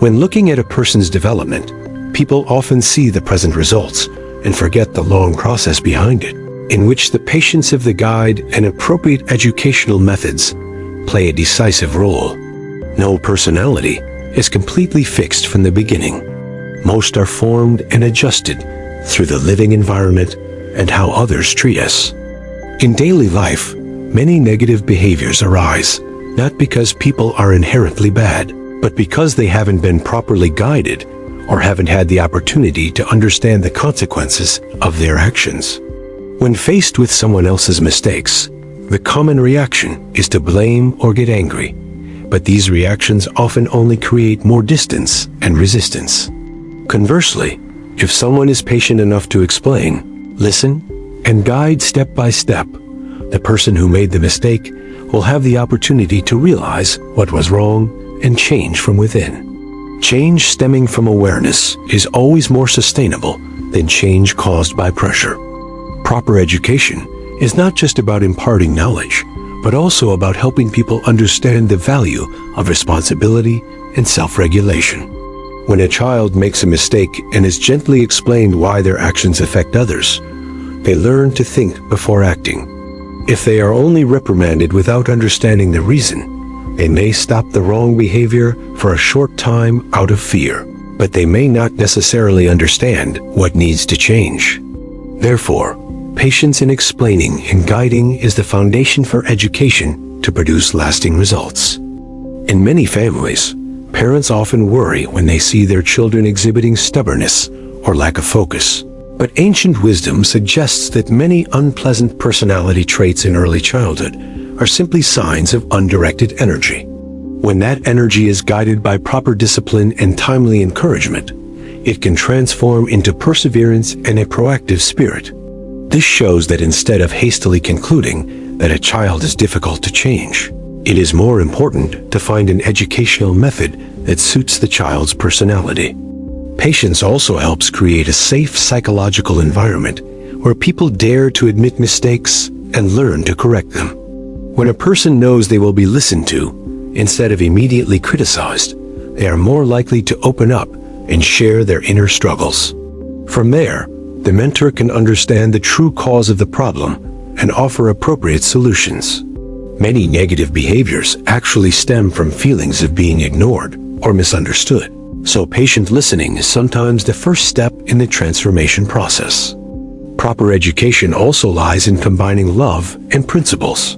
When looking at a person's development, people often see the present results and forget the long process behind it, in which the patience of the guide and appropriate educational methods play a decisive role. No personality is completely fixed from the beginning. Most are formed and adjusted through the living environment and how others treat us. In daily life, many negative behaviors arise, not because people are inherently bad, but because they haven't been properly guided or haven't had the opportunity to understand the consequences of their actions. When faced with someone else's mistakes, the common reaction is to blame or get angry, but these reactions often only create more distance and resistance. Conversely, if someone is patient enough to explain, listen, and guide step by step, the person who made the mistake will have the opportunity to realize what was wrong and change from within. Change stemming from awareness is always more sustainable than change caused by pressure. Proper education is not just about imparting knowledge, but also about helping people understand the value of responsibility and self-regulation. When a child makes a mistake and is gently explained why their actions affect others, they learn to think before acting. If they are only reprimanded without understanding the reason, they may stop the wrong behavior for a short time out of fear, but they may not necessarily understand what needs to change. Therefore, patience in explaining and guiding is the foundation for education to produce lasting results. In many families, parents often worry when they see their children exhibiting stubbornness or lack of focus. But ancient wisdom suggests that many unpleasant personality traits in early childhood are simply signs of undirected energy. When that energy is guided by proper discipline and timely encouragement, it can transform into perseverance and a proactive spirit. This shows that instead of hastily concluding that a child is difficult to change, it is more important to find an educational method that suits the child's personality. Patience also helps create a safe psychological environment where people dare to admit mistakes and learn to correct them. When a person knows they will be listened to, instead of immediately criticized, they are more likely to open up and share their inner struggles. From there, the mentor can understand the true cause of the problem and offer appropriate solutions. Many negative behaviors actually stem from feelings of being ignored or misunderstood, so patient listening is sometimes the first step in the transformation process. Proper education also lies in combining love and principles.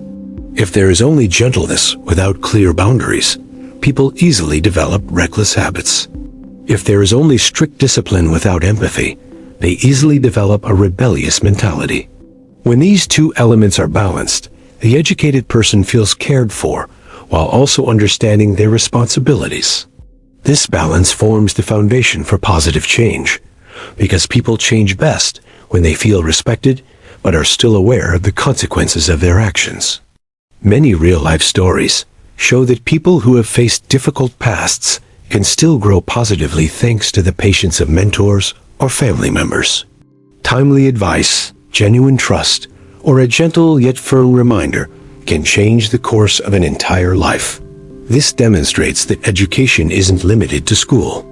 If there is only gentleness without clear boundaries, people easily develop reckless habits. If there is only strict discipline without empathy, they easily develop a rebellious mentality. When these two elements are balanced, the educated person feels cared for while also understanding their responsibilities. This balance forms the foundation for positive change, because people change best when they feel respected but are still aware of the consequences of their actions. Many real-life stories show that people who have faced difficult pasts can still grow positively thanks to the patience of mentors or family members. Timely advice, genuine trust, or a gentle yet firm reminder can change the course of an entire life. This demonstrates that education isn't limited to school.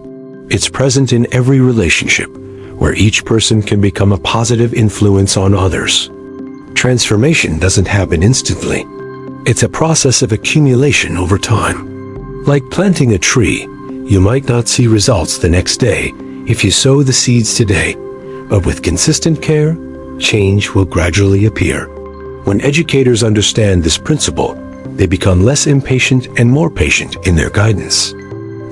It's present in every relationship, where each person can become a positive influence on others. Transformation doesn't happen instantly. It's a process of accumulation over time. Like planting a tree, you might not see results the next day if you sow the seeds today, but with consistent care, change will gradually appear. When educators understand this principle, they become less impatient and more patient in their guidance.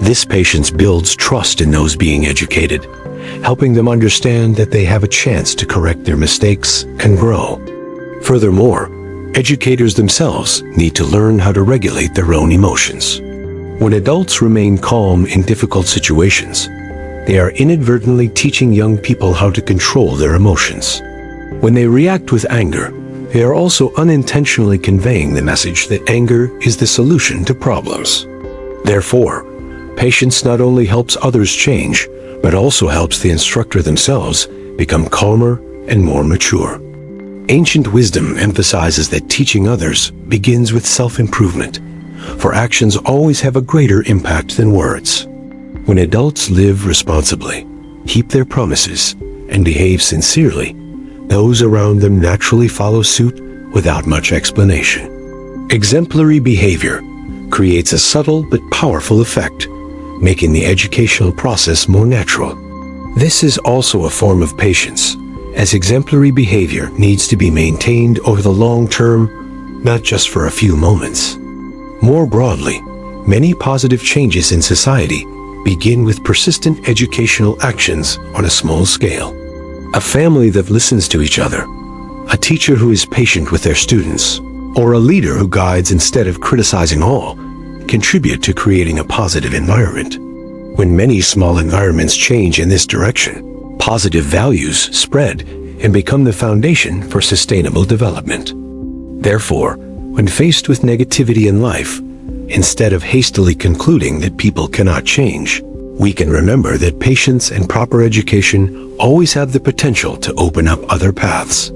This patience builds trust in those being educated, helping them understand that they have a chance to correct their mistakes and grow. Furthermore, educators themselves need to learn how to regulate their own emotions. When adults remain calm in difficult situations, they are inadvertently teaching young people how to control their emotions. When they react with anger, they are also unintentionally conveying the message that anger is the solution to problems. Therefore, patience not only helps others change, but also helps the instructor themselves become calmer and more mature. Ancient wisdom emphasizes that teaching others begins with self-improvement, for actions always have a greater impact than words. When adults live responsibly, keep their promises, and behave sincerely, those around them naturally follow suit without much explanation. Exemplary behavior creates a subtle but powerful effect, making the educational process more natural. This is also a form of patience, as exemplary behavior needs to be maintained over the long term, not just for a few moments. More broadly, many positive changes in society begin with persistent educational actions on a small scale. A family that listens to each other, a teacher who is patient with their students, or a leader who guides instead of criticizing all, contribute to creating a positive environment. When many small environments change in this direction, positive values spread and become the foundation for sustainable development. Therefore, when faced with negativity in life, instead of hastily concluding that people cannot change, we can remember that patience and proper education always have the potential to open up other paths.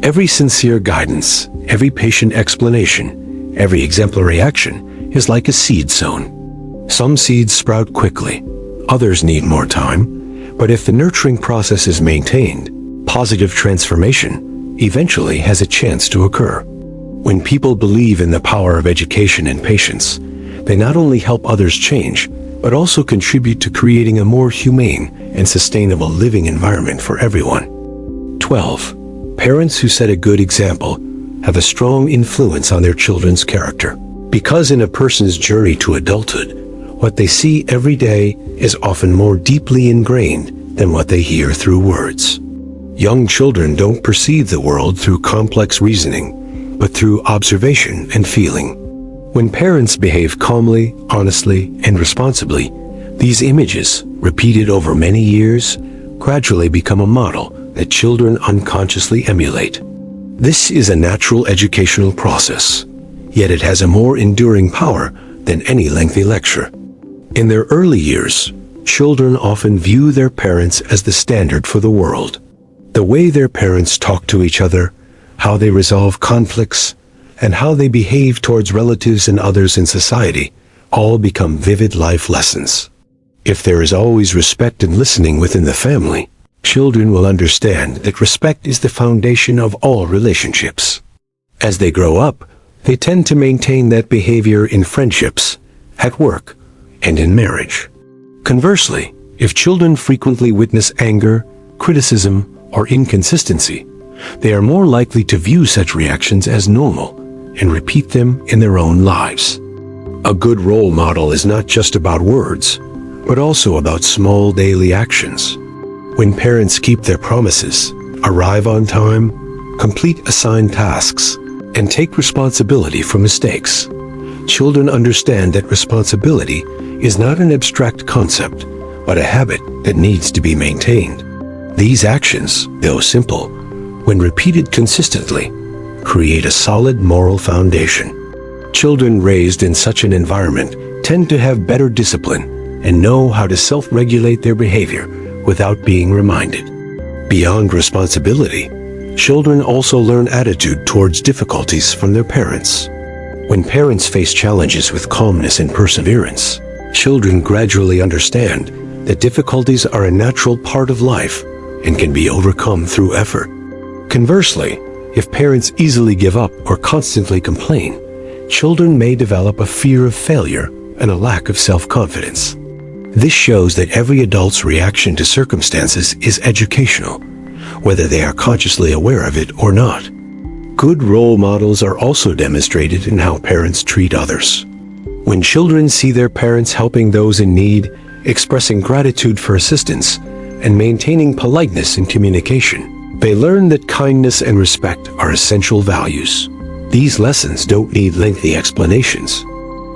Every sincere guidance, every patient explanation, every exemplary action is like a seed sown. Some seeds sprout quickly, others need more time, but if the nurturing process is maintained, positive transformation eventually has a chance to occur. When people believe in the power of education and patience, they not only help others change, but also contribute to creating a more humane and sustainable living environment for everyone. 12. Parents who set a good example have a strong influence on their children's character. Because in a person's journey to adulthood, what they see every day is often more deeply ingrained than what they hear through words. Young children don't perceive the world through complex reasoning, but through observation and feeling. When parents behave calmly, honestly, and responsibly, these images, repeated over many years, gradually become a model that children unconsciously emulate. This is a natural educational process, yet it has a more enduring power than any lengthy lecture. In their early years, children often view their parents as the standard for the world. The way their parents talk to each other, how they resolve conflicts, and how they behave towards relatives and others in society all become vivid life lessons. If there is always respect and listening within the family, children will understand that respect is the foundation of all relationships. As they grow up, they tend to maintain that behavior in friendships, at work, and in marriage. Conversely, if children frequently witness anger, criticism, or inconsistency, they are more likely to view such reactions as normal and repeat them in their own lives. A good role model is not just about words, but also about small daily actions. When parents keep their promises, arrive on time, complete assigned tasks, and take responsibility for mistakes, children understand that responsibility is not an abstract concept, but a habit that needs to be maintained. These actions, though simple, when repeated consistently, create a solid moral foundation. Children raised in such an environment tend to have better discipline and know how to self-regulate their behavior without being reminded. Beyond responsibility, children also learn attitude towards difficulties from their parents. When parents face challenges with calmness and perseverance, children gradually understand that difficulties are a natural part of life and can be overcome through effort. Conversely, if parents easily give up or constantly complain, children may develop a fear of failure and a lack of self-confidence. This shows that every adult's reaction to circumstances is educational, whether they are consciously aware of it or not. Good role models are also demonstrated in how parents treat others. When children see their parents helping those in need, expressing gratitude for assistance, and maintaining politeness in communication, they learn that kindness and respect are essential values. These lessons don't need lengthy explanations.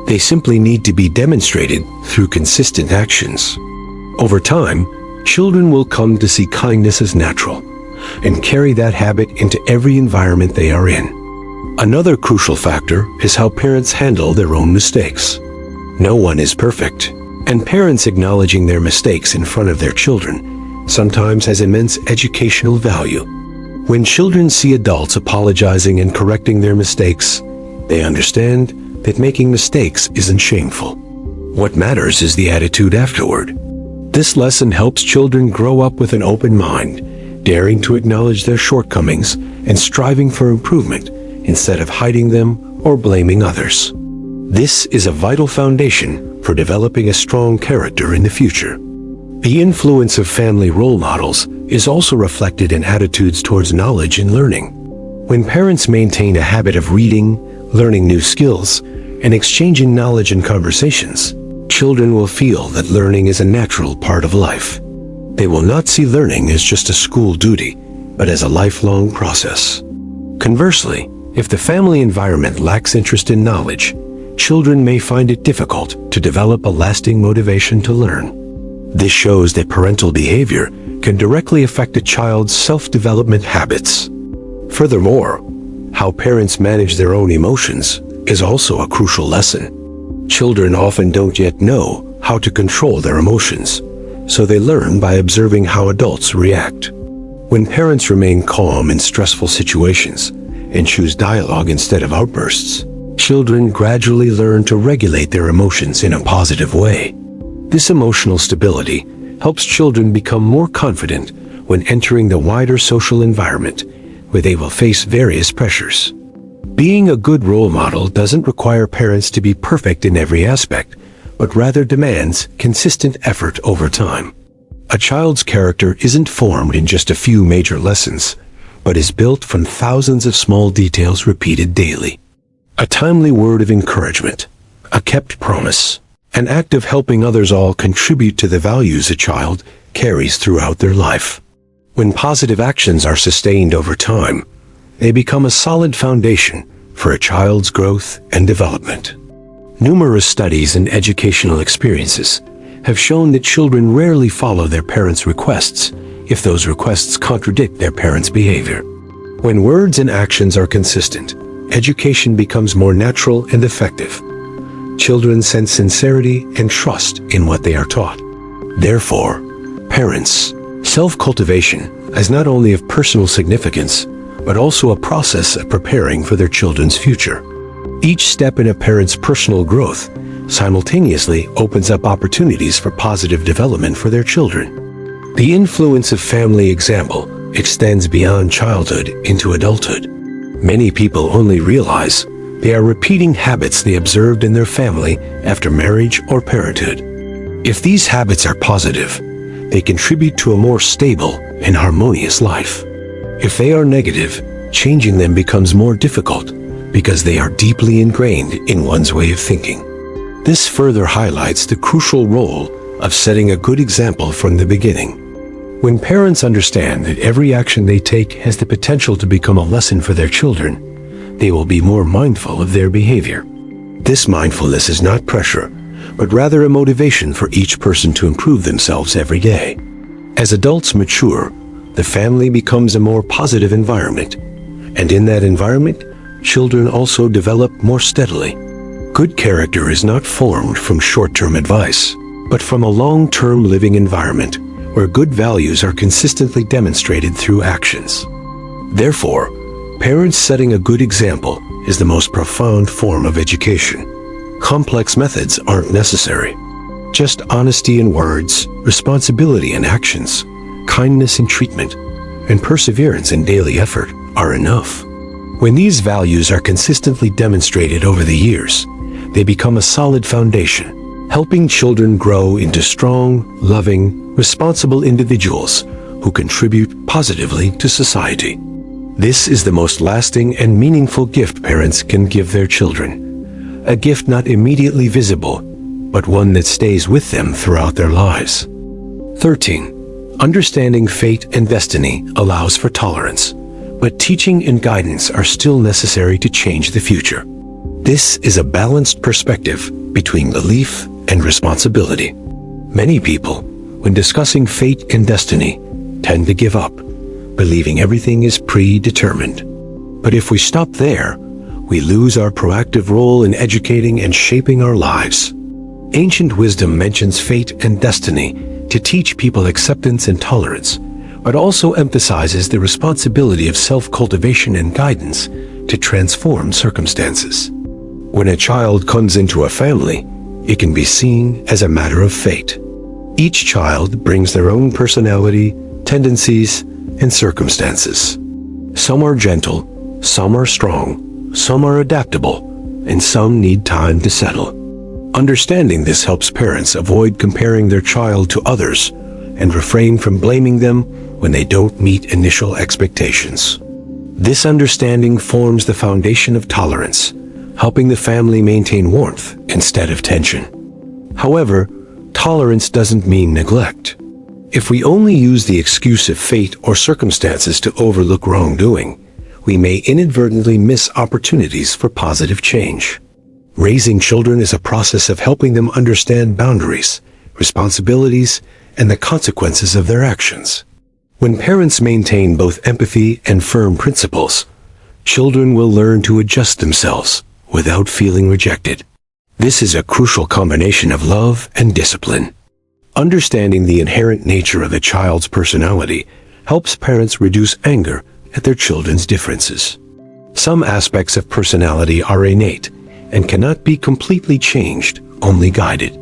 They simply need to be demonstrated through consistent actions. Over time, children will come to see kindness as natural and carry that habit into every environment they are in. Another crucial factor is how parents handle their own mistakes. No one is perfect, and parents acknowledging their mistakes in front of their children sometimes has immense educational value. When children see adults apologizing and correcting their mistakes, they understand that making mistakes isn't shameful. What matters is the attitude afterward. This lesson helps children grow up with an open mind, daring to acknowledge their shortcomings and striving for improvement instead of hiding them or blaming others. This is a vital foundation for developing a strong character in the future. The influence of family role models is also reflected in attitudes towards knowledge and learning. When parents maintain a habit of reading, learning new skills, and exchanging knowledge in conversations, children will feel that learning is a natural part of life. They will not see learning as just a school duty, but as a lifelong process. Conversely, if the family environment lacks interest in knowledge, children may find it difficult to develop a lasting motivation to learn. This shows that parental behavior can directly affect a child's self-development habits. Furthermore, how parents manage their own emotions is also a crucial lesson. Children often don't yet know how to control their emotions, so they learn by observing how adults react. When parents remain calm in stressful situations and choose dialogue instead of outbursts, children gradually learn to regulate their emotions in a positive way. This emotional stability helps children become more confident when entering the wider social environment where they will face various pressures. Being a good role model doesn't require parents to be perfect in every aspect, but rather demands consistent effort over time. A child's character isn't formed in just a few major lessons, but is built from thousands of small details repeated daily. A timely word of encouragement, a kept promise, an act of helping others all contribute to the values a child carries throughout their life. When positive actions are sustained over time, they become a solid foundation for a child's growth and development. Numerous studies and educational experiences have shown that children rarely follow their parents' requests if those requests contradict their parents' behavior. When words and actions are consistent, education becomes more natural and effective. Children sense sincerity and trust in what they are taught. Therefore, parents' self-cultivation is not only of personal significance, but also a process of preparing for their children's future. Each step in a parent's personal growth simultaneously opens up opportunities for positive development for their children. The influence of family example extends beyond childhood into adulthood. Many people only realize they are repeating habits they observed in their family after marriage or parenthood. If these habits are positive, they contribute to a more stable and harmonious life. If they are negative, changing them becomes more difficult because they are deeply ingrained in one's way of thinking. This further highlights the crucial role of setting a good example from the beginning. When parents understand that every action they take has the potential to become a lesson for their children, they will be more mindful of their behavior. This mindfulness is not pressure, but rather a motivation for each person to improve themselves every day. As adults mature, the family becomes a more positive environment, and in that environment, children also develop more steadily. Good character is not formed from short-term advice, but from a long-term living environment where good values are consistently demonstrated through actions. Therefore, parents setting a good example is the most profound form of education. Complex methods aren't necessary. Just honesty in words, responsibility in actions, kindness in treatment, and perseverance in daily effort are enough. When these values are consistently demonstrated over the years, they become a solid foundation, helping children grow into strong, loving, responsible individuals who contribute positively to society. This is the most lasting and meaningful gift parents can give their children, a gift not immediately visible, but one that stays with them throughout their lives. 13. Understanding fate and destiny allows for tolerance, but teaching and guidance are still necessary to change the future. This is a balanced perspective between belief and responsibility. Many people, when discussing fate and destiny, tend to give up, believing everything is predetermined. But if we stop there, we lose our proactive role in educating and shaping our lives. Ancient wisdom mentions fate and destiny to teach people acceptance and tolerance, but also emphasizes the responsibility of self-cultivation and guidance to transform circumstances. When a child comes into a family, it can be seen as a matter of fate. Each child brings their own personality, tendencies, and circumstances. Some are gentle, some are strong, some are adaptable, and some need time to settle. Understanding this helps parents avoid comparing their child to others and refrain from blaming them when they don't meet initial expectations. This understanding forms the foundation of tolerance, helping the family maintain warmth instead of tension. However, tolerance doesn't mean neglect. If we only use the excuse of fate or circumstances to overlook wrongdoing, we may inadvertently miss opportunities for positive change. Raising children is a process of helping them understand boundaries, responsibilities, and the consequences of their actions. When parents maintain both empathy and firm principles, children will learn to adjust themselves without feeling rejected. This is a crucial combination of love and discipline. Understanding the inherent nature of a child's personality helps parents reduce anger at their children's differences. Some aspects of personality are innate and cannot be completely changed, only guided.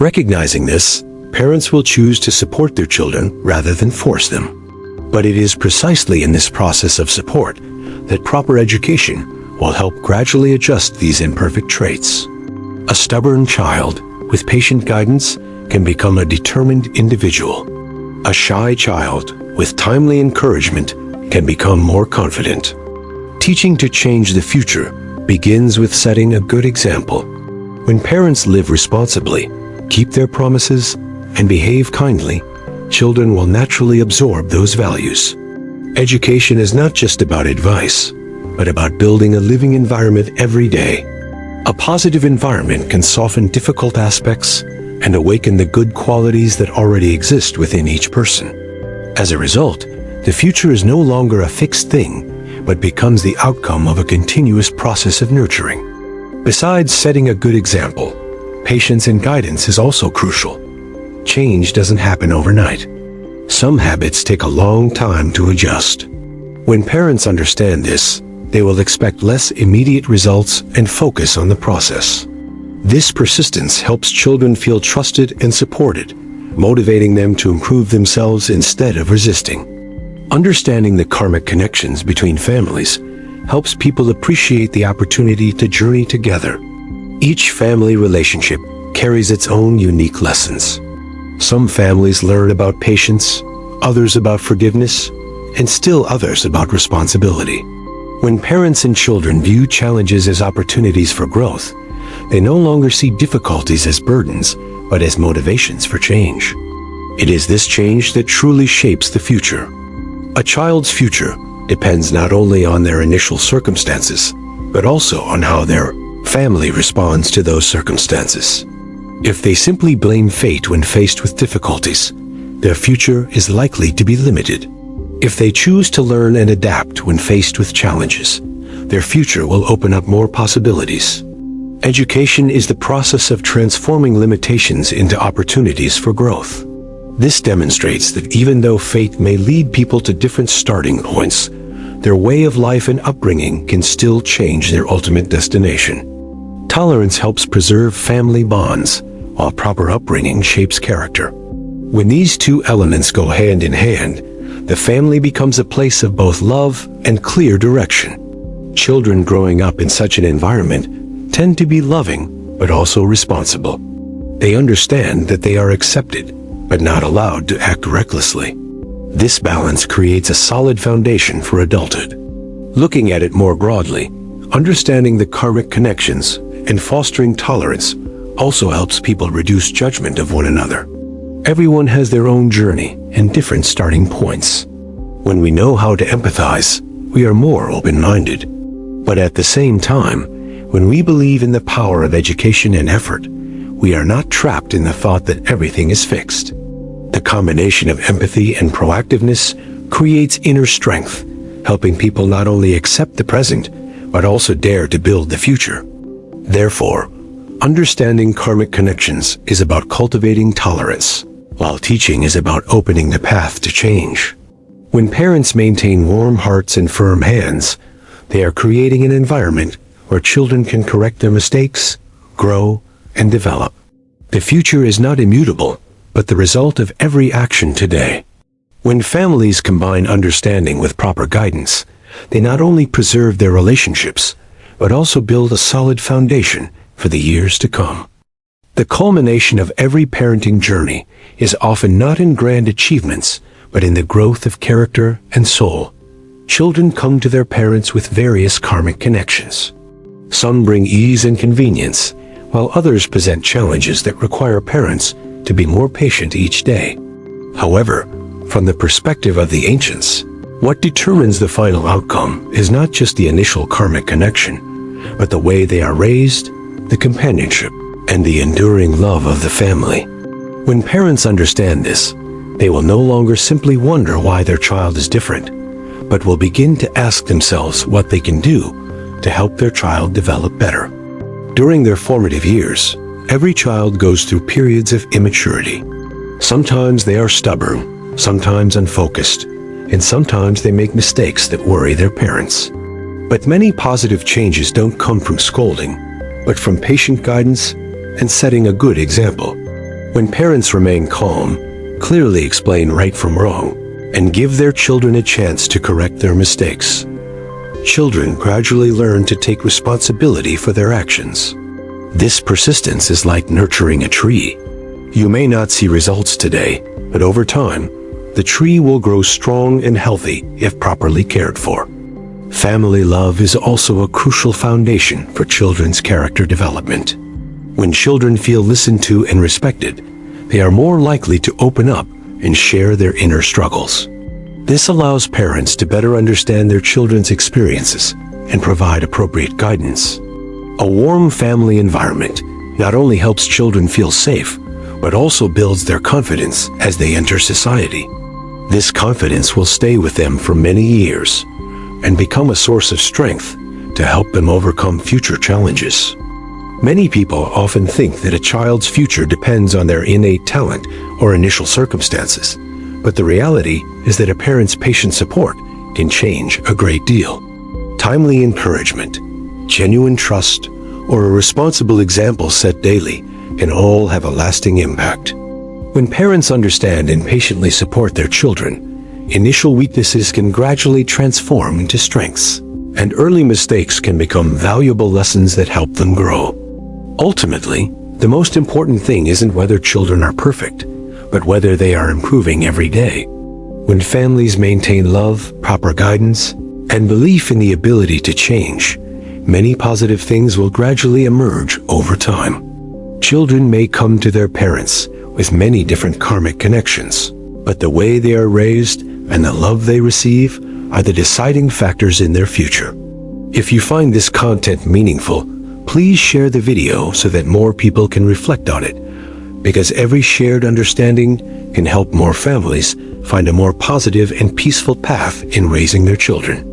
Recognizing this, parents will choose to support their children rather than force them. But it is precisely in this process of support that proper education will help gradually adjust these imperfect traits. A stubborn child with patient guidance can become a determined individual. A shy child with timely encouragement can become more confident. Teaching to change the future begins with setting a good example. When parents live responsibly, keep their promises, and behave kindly, children will naturally absorb those values. Education is not just about advice, but about building a living environment every day. A positive environment can soften difficult aspects and awaken the good qualities that already exist within each person. As a result, the future is no longer a fixed thing, but becomes the outcome of a continuous process of nurturing. Besides setting a good example, patience and guidance is also crucial. Change doesn't happen overnight. Some habits take a long time to adjust. When parents understand this, they will expect less immediate results and focus on the process. This persistence helps children feel trusted and supported, motivating them to improve themselves instead of resisting. Understanding the karmic connections between families helps people appreciate the opportunity to journey together. Each family relationship carries its own unique lessons. Some families learn about patience, others about forgiveness, and still others about responsibility. When parents and children view challenges as opportunities for growth, they no longer see difficulties as burdens, but as motivations for change. It is this change that truly shapes the future. A child's future depends not only on their initial circumstances, but also on how their family responds to those circumstances. If they simply blame fate when faced with difficulties, their future is likely to be limited. If they choose to learn and adapt when faced with challenges, their future will open up more possibilities. Education is the process of transforming limitations into opportunities for growth. This demonstrates that even though fate may lead people to different starting points, their way of life and upbringing can still change their ultimate destination. Tolerance helps preserve family bonds, while proper upbringing shapes character. When these two elements go hand in hand, the family becomes a place of both love and clear direction. Children growing up in such an environment tend to be loving, but also responsible. They understand that they are accepted, but not allowed to act recklessly. This balance creates a solid foundation for adulthood. Looking at it more broadly, understanding the karmic connections and fostering tolerance also helps people reduce judgment of one another. Everyone has their own journey and different starting points. When we know how to empathize, we are more open-minded. But at the same time, when we believe in the power of education and effort, we are not trapped in the thought that everything is fixed. The combination of empathy and proactiveness creates inner strength, helping people not only accept the present, but also dare to build the future. Therefore, understanding karmic connections is about cultivating tolerance, while teaching is about opening the path to change. When parents maintain warm hearts and firm hands, they are creating an environment where children can correct their mistakes, grow, and develop. The future is not immutable, but the result of every action today. When families combine understanding with proper guidance, they not only preserve their relationships, but also build a solid foundation for the years to come. The culmination of every parenting journey is often not in grand achievements, but in the growth of character and soul. Children come to their parents with various karmic connections. Some bring ease and convenience, while others present challenges that require parents to be more patient each day. However, from the perspective of the ancients, what determines the final outcome is not just the initial karmic connection, but the way they are raised, the companionship, and the enduring love of the family. When parents understand this, they will no longer simply wonder why their child is different, but will begin to ask themselves what they can do to help their child develop better. During their formative years, every child goes through periods of immaturity. Sometimes they are stubborn, sometimes unfocused, and sometimes they make mistakes that worry their parents. But many positive changes don't come from scolding, but from patient guidance and setting a good example. When parents remain calm, clearly explain right from wrong, and give their children a chance to correct their mistakes, children gradually learn to take responsibility for their actions. This persistence is like nurturing a tree. You may not see results today, but over time, the tree will grow strong and healthy if properly cared for. Family love is also a crucial foundation for children's character development. When children feel listened to and respected, they are more likely to open up and share their inner struggles. This allows parents to better understand their children's experiences and provide appropriate guidance. A warm family environment not only helps children feel safe, but also builds their confidence as they enter society. This confidence will stay with them for many years and become a source of strength to help them overcome future challenges. Many people often think that a child's future depends on their innate talent or initial circumstances, but the reality is that a parent's patient support can change a great deal. Timely encouragement, genuine trust, or a responsible example set daily can all have a lasting impact. When parents understand and patiently support their children, initial weaknesses can gradually transform into strengths, and early mistakes can become valuable lessons that help them grow. Ultimately, the most important thing isn't whether children are perfect, but whether they are improving every day. When families maintain love, proper guidance, and belief in the ability to change, many positive things will gradually emerge over time. Children may come to their parents with many different karmic connections, but the way they are raised and the love they receive are the deciding factors in their future. If you find this content meaningful, please share the video so that more people can reflect on it, because every shared understanding can help more families find a more positive and peaceful path in raising their children.